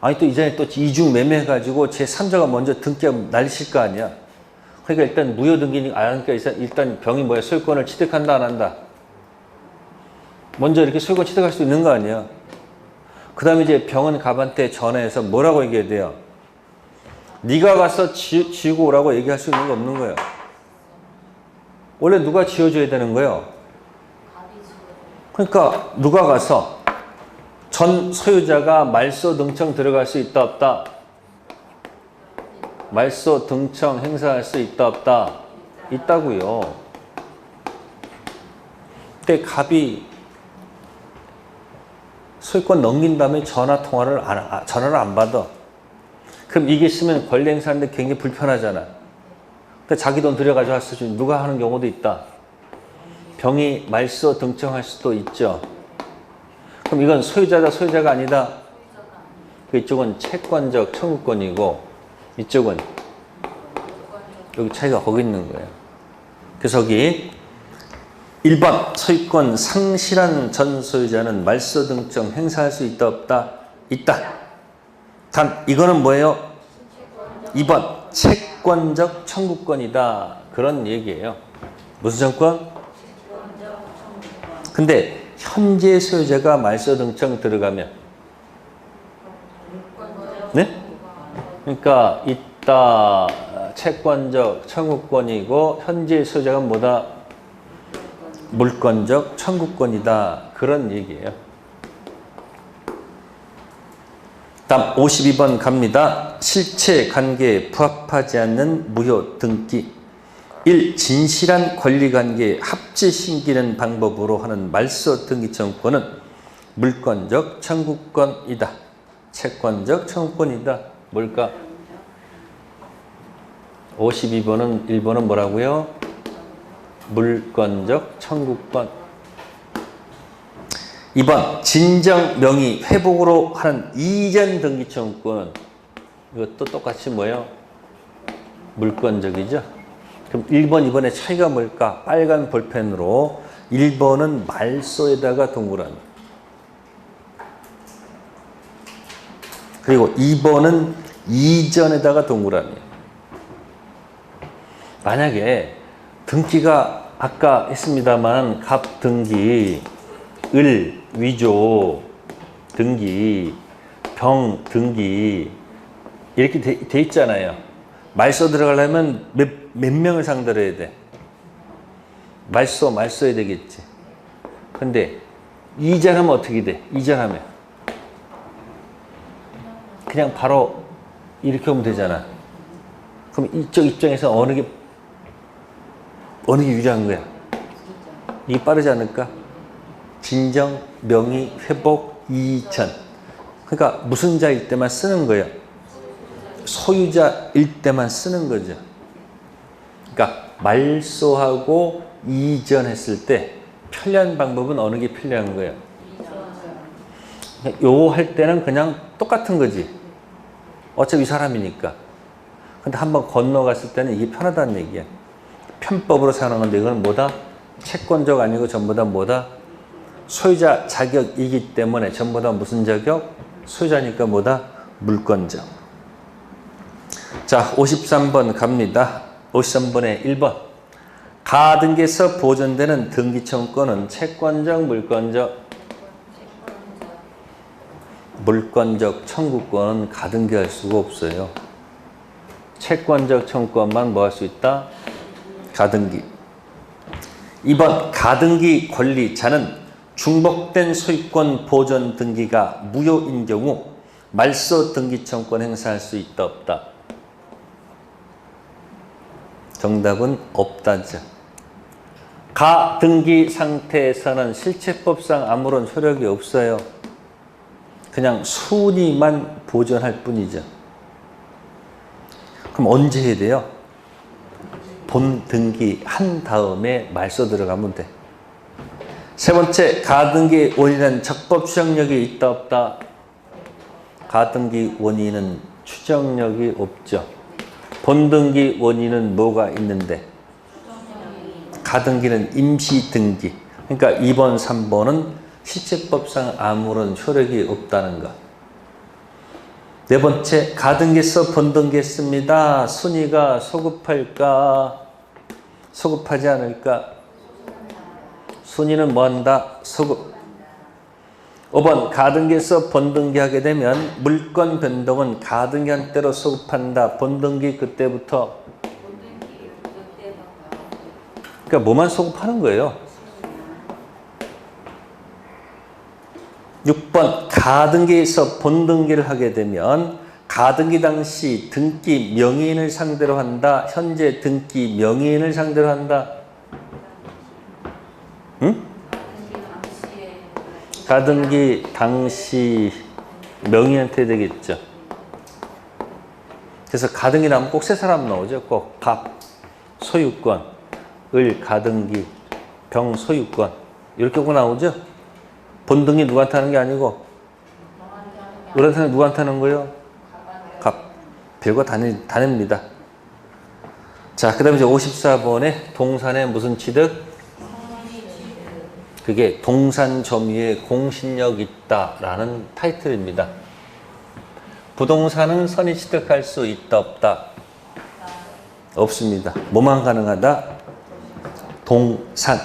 아니 또 이전에 또 이중 매매해가지고 제3자가 먼저 등기하면 난리칠 거 아니야. 그러니까 일단 무효 등기니 그러니까 일단 병이 뭐야? 소유권을 취득한다 안 한다? 먼저 이렇게 소유권 취득할 수 있는 거 아니야. 그 다음에 이제 병은 갑한테 전화해서 뭐라고 얘기해야 돼요? 네가 가서 지우고 오라고 얘기할 수 있는 거 없는 거예요. 원래 누가 지어줘야 되는 거예요? 그러니까 누가 가서 전 소유자가 말소 등청 들어갈 수 있다 없다? 말소 등청 행사할 수 있다 없다? 있다고요. 근데 갑이 소유권 넘긴 다음에 전화를 안 받아. 그럼 이게 있으면 권리 행사하는데 굉장히 불편하잖아. 그러니까 자기 돈 들여가지고 할 수 있는 누가 하는 경우도 있다. 병이 말소 등청할 수도 있죠. 그럼 이건 소유자다 소유자가 아니다? 이쪽은 채권적 청구권이고 이쪽은 여기 차이가 거기 있는 거예요. 그래서 여기 1번 소유권 상실한 전 소유자는 말소 등청 행사할 수 있다 없다? 있다. 단 이거는 뭐예요? 2번 채권적 청구권이다. 그런 얘기예요. 무슨 청구권? 근데 현재 소유자가 말소 등청 들어가면 네? 그러니까 이따 채권적 청구권이고 현재 소유자가 뭐다? 물권적 청구권이다. 그런 얘기예요. 다음 52번 갑니다. 실체 관계에 부합하지 않는 무효 등기 1. 진실한 권리관계에 합치 심기는 방법으로 하는 말소 등기 청구권은 물권적 청구권이다. 채권적 청구권이다. 뭘까? 52번은 1번은 뭐라고요? 물권적 청구권. 2번 진정 명의 회복으로 하는 이전 등기 청구권. 이것도 똑같이 뭐예요? 물권적이죠. 그럼 1번, 2번의 차이가 뭘까? 빨간 볼펜으로 1번은 말소에다가 동그라미. 그리고 2번은 이전에다가 동그라미. 만약에 등기가 아까 했습니다만 갑 등기, 을 위조 등기, 병 등기 이렇게 돼 있잖아요. 말소 들어가려면 몇 명을 상대로 해야 돼? 말소해야 되겠지. 근데 이전하면 어떻게 돼? 이전하면 그냥 바로 이렇게 오면 되잖아. 그럼 이쪽 입장에서 어느 게 유리한 거야? 이게 빠르지 않을까? 진정, 명의, 회복, 이전. 그러니까 무슨 자일 때만 쓰는 거예요. 소유자일 때만 쓰는 거죠. 그러니까 말소하고 이전했을 때 편리한 방법은 어느 게 편리한 거예요? 요거 할 때는 그냥 똑같은 거지. 어차피 이 사람이니까. 근데 한번 건너갔을 때는 이게 편하다는 얘기야. 편법으로 사는 건데 이건 뭐다? 채권적 아니고 전부 다 뭐다? 소유자 자격이기 때문에 전부 다 무슨 자격? 소유자니까 뭐다? 물권적. 자, 53번 갑니다. 53번에 1번. 가등기에서 보존되는 등기청구권은 채권적, 물권적 청구권은 가등기할 수가 없어요. 채권적 청구권만 뭐 할 수 있다? 가등기. 2번. 가등기 권리자는 중복된 소유권 보존 등기가 무효인 경우 말소 등기청구권 행사할 수 있다 없다? 정답은 없다죠. 가등기 상태에서는 실체법상 아무런 효력이 없어요. 그냥 순위만 보존할 뿐이죠. 그럼 언제 해야 돼요? 본 등기 한 다음에 말소 들어가면 돼. 세 번째, 가등기 원인은 적법 추정력이 있다 없다? 가등기 원인은 추정력이 없죠. 본등기 원인은 뭐가 있는데? 가등기는 임시등기. 그러니까 2번, 3번은 실체법상 아무런 효력이 없다는 것. 네 번째, 가등기에서 본등기했습니다. 순위가 소급할까? 소급하지 않을까? 순위는 뭐한다? 소급. 5번, 가등기에서 본등기하게 되면 물권 변동은 가등기한 때로 소급한다. 본등기 그때부터. 그러니까 뭐만 소급하는 거예요. 6번, 가등기에서 본등기를 하게 되면 가등기 당시 등기 명의인을 상대로 한다. 현재 등기 명의인을 상대로 한다. 응? 가등기 당시 명의한테 되겠죠. 그래서 가등기 나오면 꼭 세 사람 나오죠. 꼭 갑, 소유권, 을, 가등기, 병, 소유권 이렇게 꼭 나오죠. 본등기 누구한테 하는 게 아니고 을한테 누구한테 하는 거예요? 갑. 별거 다냅니다. 자, 그 다음에 이제 54번에 동산의 무슨 취득? 그게 동산 점유에 공신력 있다라는 타이틀입니다. 부동산은 선의 취득할 수 있다 없다? 없습니다. 뭐만 가능하다? 동산.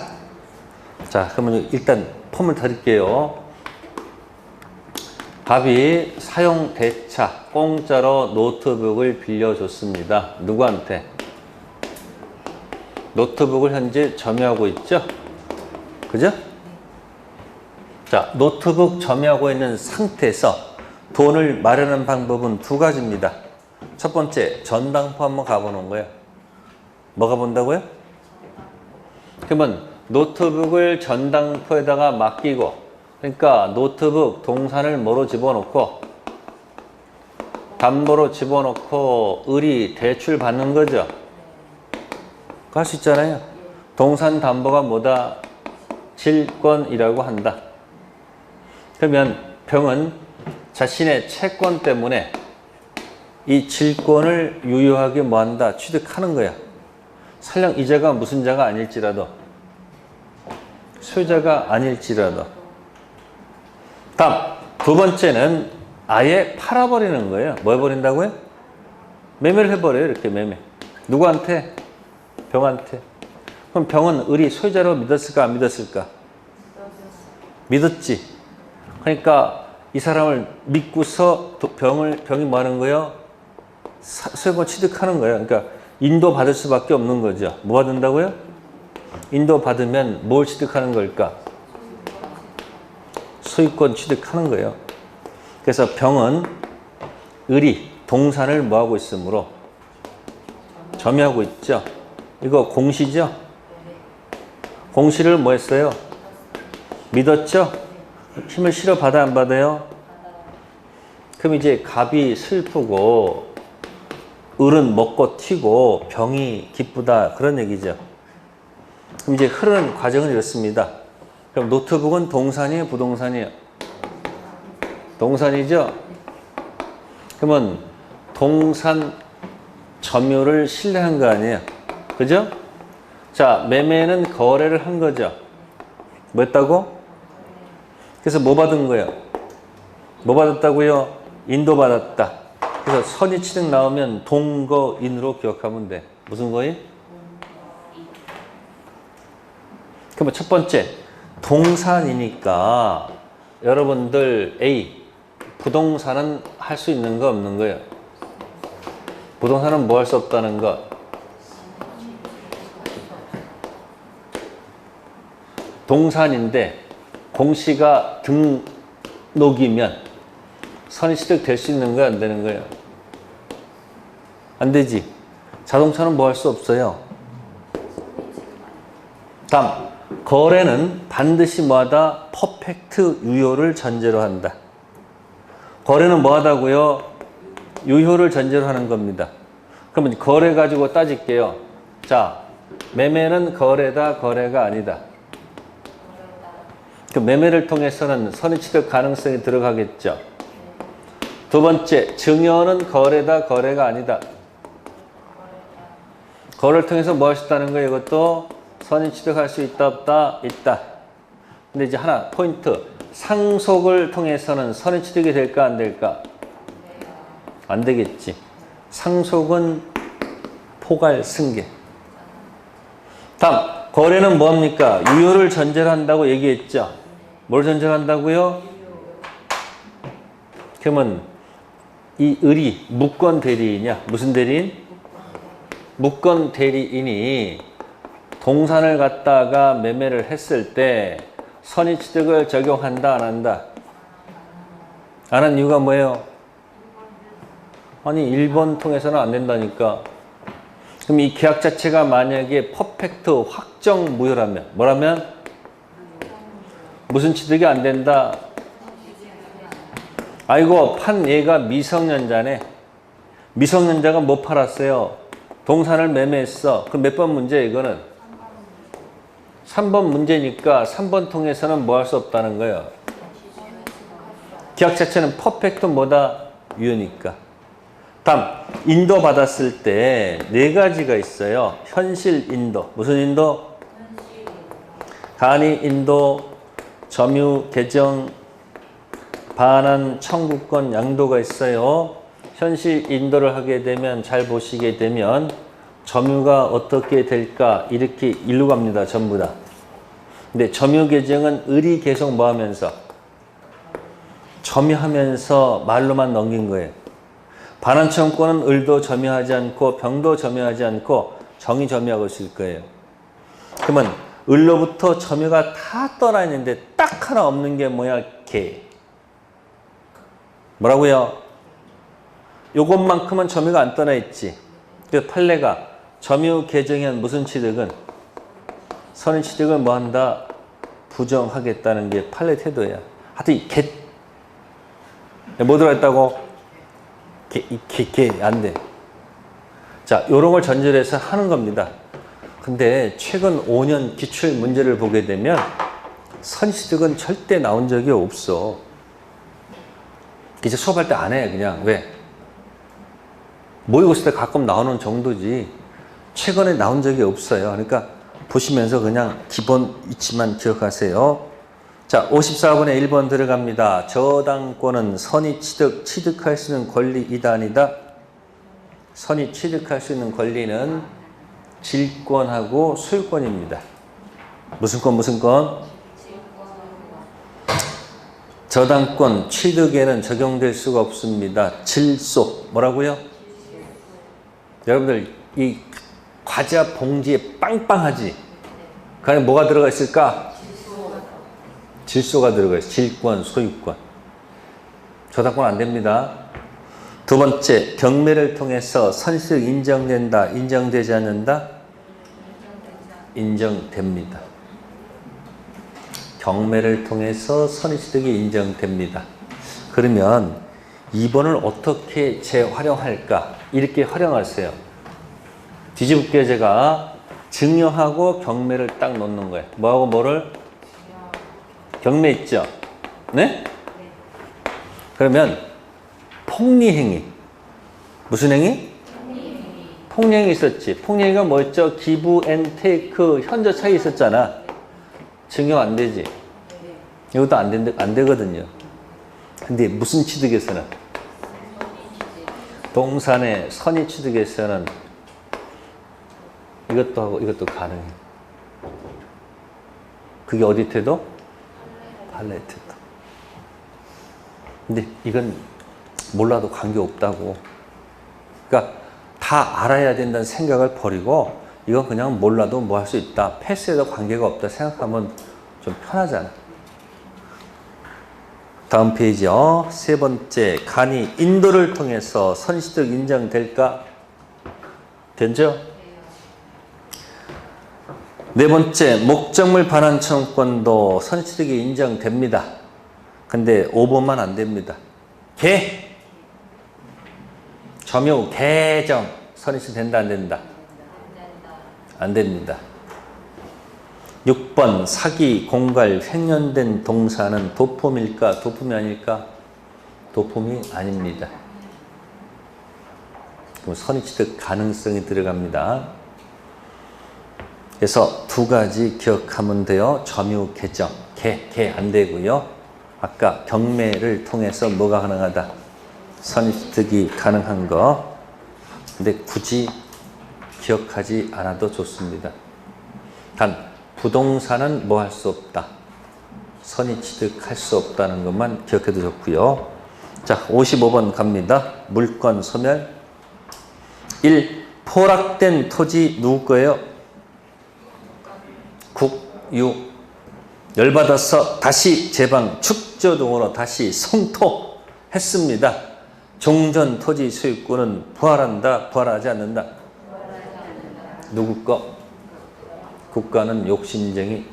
자, 그러면 일단 폼을 드릴게요. 갑이 사용 대차 공짜로 노트북을 빌려줬습니다. 누구한테? 노트북을 현재 점유하고 있죠? 그죠? 자, 노트북 점유하고 있는 상태에서 돈을 마련하는 방법은 두 가지입니다. 첫 번째, 전당포 한번 가보는 거예요. 뭐 가본다고요? 그러면 노트북을 전당포에다가 맡기고, 그러니까 노트북 동산을 뭐로 집어넣고 담보로 집어넣고 을이 대출 받는 거죠. 그거 할 수 있잖아요. 동산 담보가 뭐다? 질권이라고 한다. 그러면 병은 자신의 채권 때문에 이 질권을 유효하게 뭐한다? 취득하는 거야. 설령 이자가 무슨 자가 아닐지라도, 소유자가 아닐지라도. 다음 두 번째는 아예 팔아버리는 거예요. 뭐 해버린다고요? 매매를 해버려요. 이렇게 매매. 누구한테? 병한테. 그럼 병은 을이 소유자로 믿었을까 안 믿었을까? 믿었지. 그러니까 이 사람을 믿고서 병이 뭐 하는 거예요? 소유권 취득하는 거예요. 그러니까 인도 받을 수밖에 없는 거죠. 뭐 받는다고요? 인도 받으면 뭘 취득하는 걸까? 소유권 취득하는 거예요. 그래서 병은 을이 동산을 뭐 하고 있으므로 점유하고 있죠. 이거 공시죠? 공시를 뭐 했어요? 믿었죠? 힘을 실어 받아 안 받아요? 그럼 이제 갑이 슬프고 을은 먹고 튀고 병이 기쁘다 그런 얘기죠. 그럼 이제 흐르는 과정은 이렇습니다. 그럼 노트북은 동산이에요, 부동산이에요? 동산이죠? 그러면 동산 점유를 신뢰한 거 아니에요? 그죠? 자, 매매는 거래를 한 거죠. 뭐 했다고? 그래서 뭐 받은 거예요? 뭐 받았다고요? 인도 받았다. 그래서 선의취득 나오면 동거인으로 기억하면 돼. 무슨 거인? 그러면 첫 번째 동산이니까 여러분들 A 부동산은 할 수 있는 거 없는 거예요? 부동산은 뭐 할 수 없다는 거? 동산인데 공시가 등록이면 선의취득 될 수 있는 거야, 안 되는 거예요? 안 되지. 자동차는 뭐 할 수 없어요. 다음, 거래는 반드시 뭐하다? 퍼펙트 유효를 전제로 한다. 거래는 뭐하다고요? 유효를 전제로 하는 겁니다. 그러면 거래 가지고 따질게요. 자, 매매는 거래다, 거래가 아니다. 그 매매를 통해서는 선의취득 가능성이 들어가겠죠. 두 번째, 증여는 거래다, 거래가 아니다. 거래를 통해서 뭐 할 수 있다는 거예요? 이것도 선의취득할 수 있다, 없다? 있다. 근데 이제 하나 포인트, 상속을 통해서는 선의취득이 될까, 안 될까? 안 되겠지. 상속은 포괄 승계. 다음, 거래는 뭡니까? 유효를 전제로 한다고 얘기했죠. 뭘 전제로 한다고요? 그러면 이 을이 무권 대리인이야. 무슨 대리인? 무권 대리인이 동산을 갖다가 매매를 했을 때 선의취득을 적용한다, 안 한다? 안 한 이유가 뭐예요? 아니 1번 통해서는 안 된다니까. 그럼 이 계약 자체가 만약에 퍼펙트 확정 무효라면 뭐라면? 무슨 취득이 안 된다? 아이고 판 얘가 미성년자네. 미성년자가 뭐 팔았어요? 동산을 매매했어. 그럼 몇 번 문제 이거는? 3번 문제니까 3번 통해서는 뭐 할 수 없다는 거예요. 계약 자체는 퍼펙트 뭐다? 유효니까. 다음, 인도 받았을 때 네 가지가 있어요. 현실 인도. 무슨 인도? 간이 인도, 점유, 개정, 반환, 청구권, 양도가 있어요. 현실 인도를 하게 되면 잘 보시게 되면 점유가 어떻게 될까? 이렇게 일로 갑니다. 전부 다. 근데 점유 개정은 을이 계속 뭐 하면서? 점유하면서 말로만 넘긴 거예요. 반환 청구권은 을도 점유하지 않고 병도 점유하지 않고 정이 점유하고 있을 거예요. 그러면 을로부터 점유가 다 떠나 있는데 딱 하나 없는 게 뭐야? 개. 뭐라고요? 요것만큼은 점유가 안 떠나 있지. 그래서 판례가 점유 개정한 무슨 취득은? 선의취득을 뭐 한다? 부정하겠다는 게 판례 태도야. 하여튼 개. 뭐 들어있다고? 안 돼. 자, 요런 걸 전제로 해서 하는 겁니다. 근데 최근 5년 기출 문제를 보게 되면 선의취득은 절대 나온 적이 없어. 이제 수업할 때 안 해, 그냥. 왜? 모의고사 때 가끔 나오는 정도지. 최근에 나온 적이 없어요. 그러니까 보시면서 그냥 기본 위치만 기억하세요. 자, 54번에 1번 들어갑니다. 저당권은 선의취득, 취득할 수 있는 권리이다, 아니다? 선의 취득할 수 있는 권리는 질권하고 소유권입니다. 무슨 권, 무슨 권? 저당권, 취득에는 적용될 수가 없습니다. 질소, 뭐라고요? 여러분들 이 과자 봉지에 빵빵하지? 그 안에 뭐가 들어가 있을까? 질소가 들어가 있어요. 질권, 소유권. 저당권 안 됩니다. 두 번째, 경매를 통해서 선의취득 인정된다, 인정되지 않는다? 인정됩니다. 경매를 통해서 선의취득이 인정됩니다. 그러면 2번을 어떻게 재활용할까? 이렇게 활용하세요. 뒤집게 제가 증여하고 경매를 딱 놓는 거예요. 뭐하고 뭐를? 경매 있죠? 네? 그러면 폭리행위. 무슨 행위? 폭리행위 있었지. 폭리행위가 뭐였죠? 기부 앤 테이크 현저 차이 있었잖아. 증여 안 되지. 이것도 안 되거든요. 근데 무슨 취득에서는? 동산의 선의 취득에서는 이것도 하고 이것도 가능해. 그게 어디 태도? 판례 태도. 근데 이건 몰라도 관계없다고. 그러니까 다 알아야 된다는 생각을 버리고 이건 그냥 몰라도 뭐 할 수 있다. 패스해도 관계가 없다 생각하면 좀 편하잖아. 다음 페이지요. 세 번째, 간이 인도를 통해서 선취득 인정될까? 되죠? 네 번째, 목적물 반환 청구권도 선취득이 인정됩니다. 근데 5번만 안 됩니다. 점유, 개정, 선취득 된다, 안 된다? 안 됩니다. 6번, 사기, 공갈, 횡령된 동사는 도품일까? 도품이 아닐까? 도품이 아닙니다. 그럼 선의취득 가능성이 들어갑니다. 그래서 두 가지 기억하면 돼요. 점유, 개정. 개 안 되고요. 아까 경매를 통해서 뭐가 가능하다? 선의취득이 가능한 거. 근데 굳이 기억하지 않아도 좋습니다. 단 부동산은 뭐 할 수 없다. 선의취득할 수 없다는 것만 기억해도 좋고요. 자, 55번 갑니다. 물권 소멸. 1. 포락된 토지 누구 거예요? 국유. 열받아서 다시 제방 축조동으로 다시 성토했습니다. 종전 토지 소유권은 부활한다, 부활하지 않는다? 누구 거? 국가는 욕심쟁이.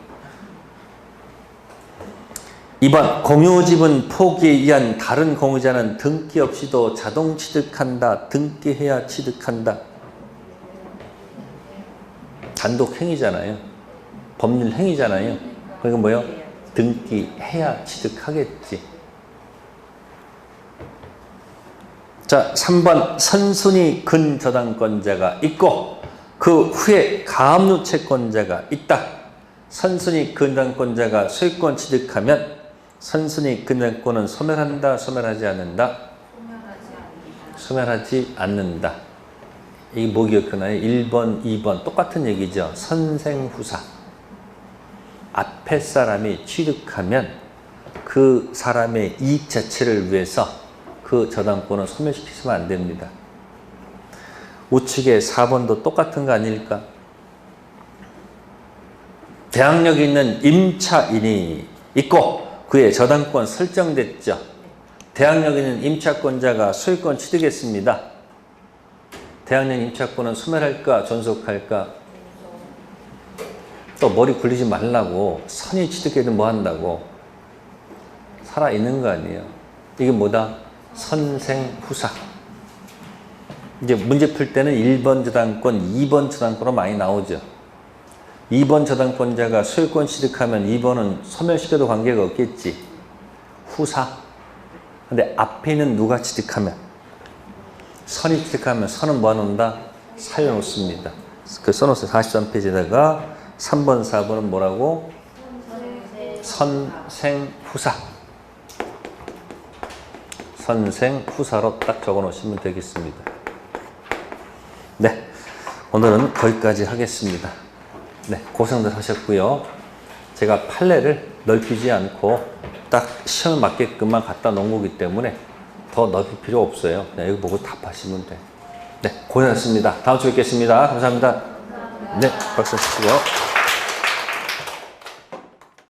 2번, 공유집은 포기에 의한 다른 공유자는 등기 없이도 자동 취득한다. 등기해야 취득한다. 단독 행위잖아요. 법률 행위잖아요. 그러니까 뭐요? 등기해야 취득하겠지. 자, 3번, 선순위 근저당권자가 있고 그 후에 가압류 채권자가 있다. 선순위 근저당권자가 소유권 취득하면 선순위 근저당권은 소멸한다, 소멸하지 않는다? 소멸하지 않는다. 이게 뭐 기억하나요? 1번, 2번 똑같은 얘기죠. 선생후사. 앞에 사람이 취득하면 그 사람의 이익 자체를 위해서 그 저당권을 소멸시키시면 안 됩니다. 우측에 4번도 똑같은 거 아닐까? 대항력이 있는 임차인이 있고 그의 저당권 설정됐죠. 대항력 있는 임차권자가 소유권 취득했습니다. 대항력 임차권은 소멸할까 존속할까? 또 머리 굴리지 말라고 선의 취득해도 뭐 한다고? 살아있는 거 아니에요. 이게 뭐다? 선생후사. 이제 문제 풀 때는 1번 저당권, 2번 저당권으로 많이 나오죠. 2번 저당권자가 소유권 취득하면 2번은 소멸시켜도 관계가 없겠지. 후사. 근데 앞에 있는 누가 취득하면? 선이 취득하면 선은 뭐 하는다? 살려놓습니다. 그 써놓았어요. 43페이지에다가 3번, 4번은 뭐라고? 선생후사. 선생후사로 딱 적어 놓으시면 되겠습니다. 네, 오늘은 거기까지 하겠습니다. 네, 고생들 하셨고요. 제가 판례를 넓히지 않고 딱 시험에 맞게끔만 갖다 놓은 거기 때문에 더 넓힐 필요 없어요. 그냥 이거 보고 답하시면 돼. 네, 고생하셨습니다. 다음 주에 뵙겠습니다. 감사합니다. 네, 박수 치시고요.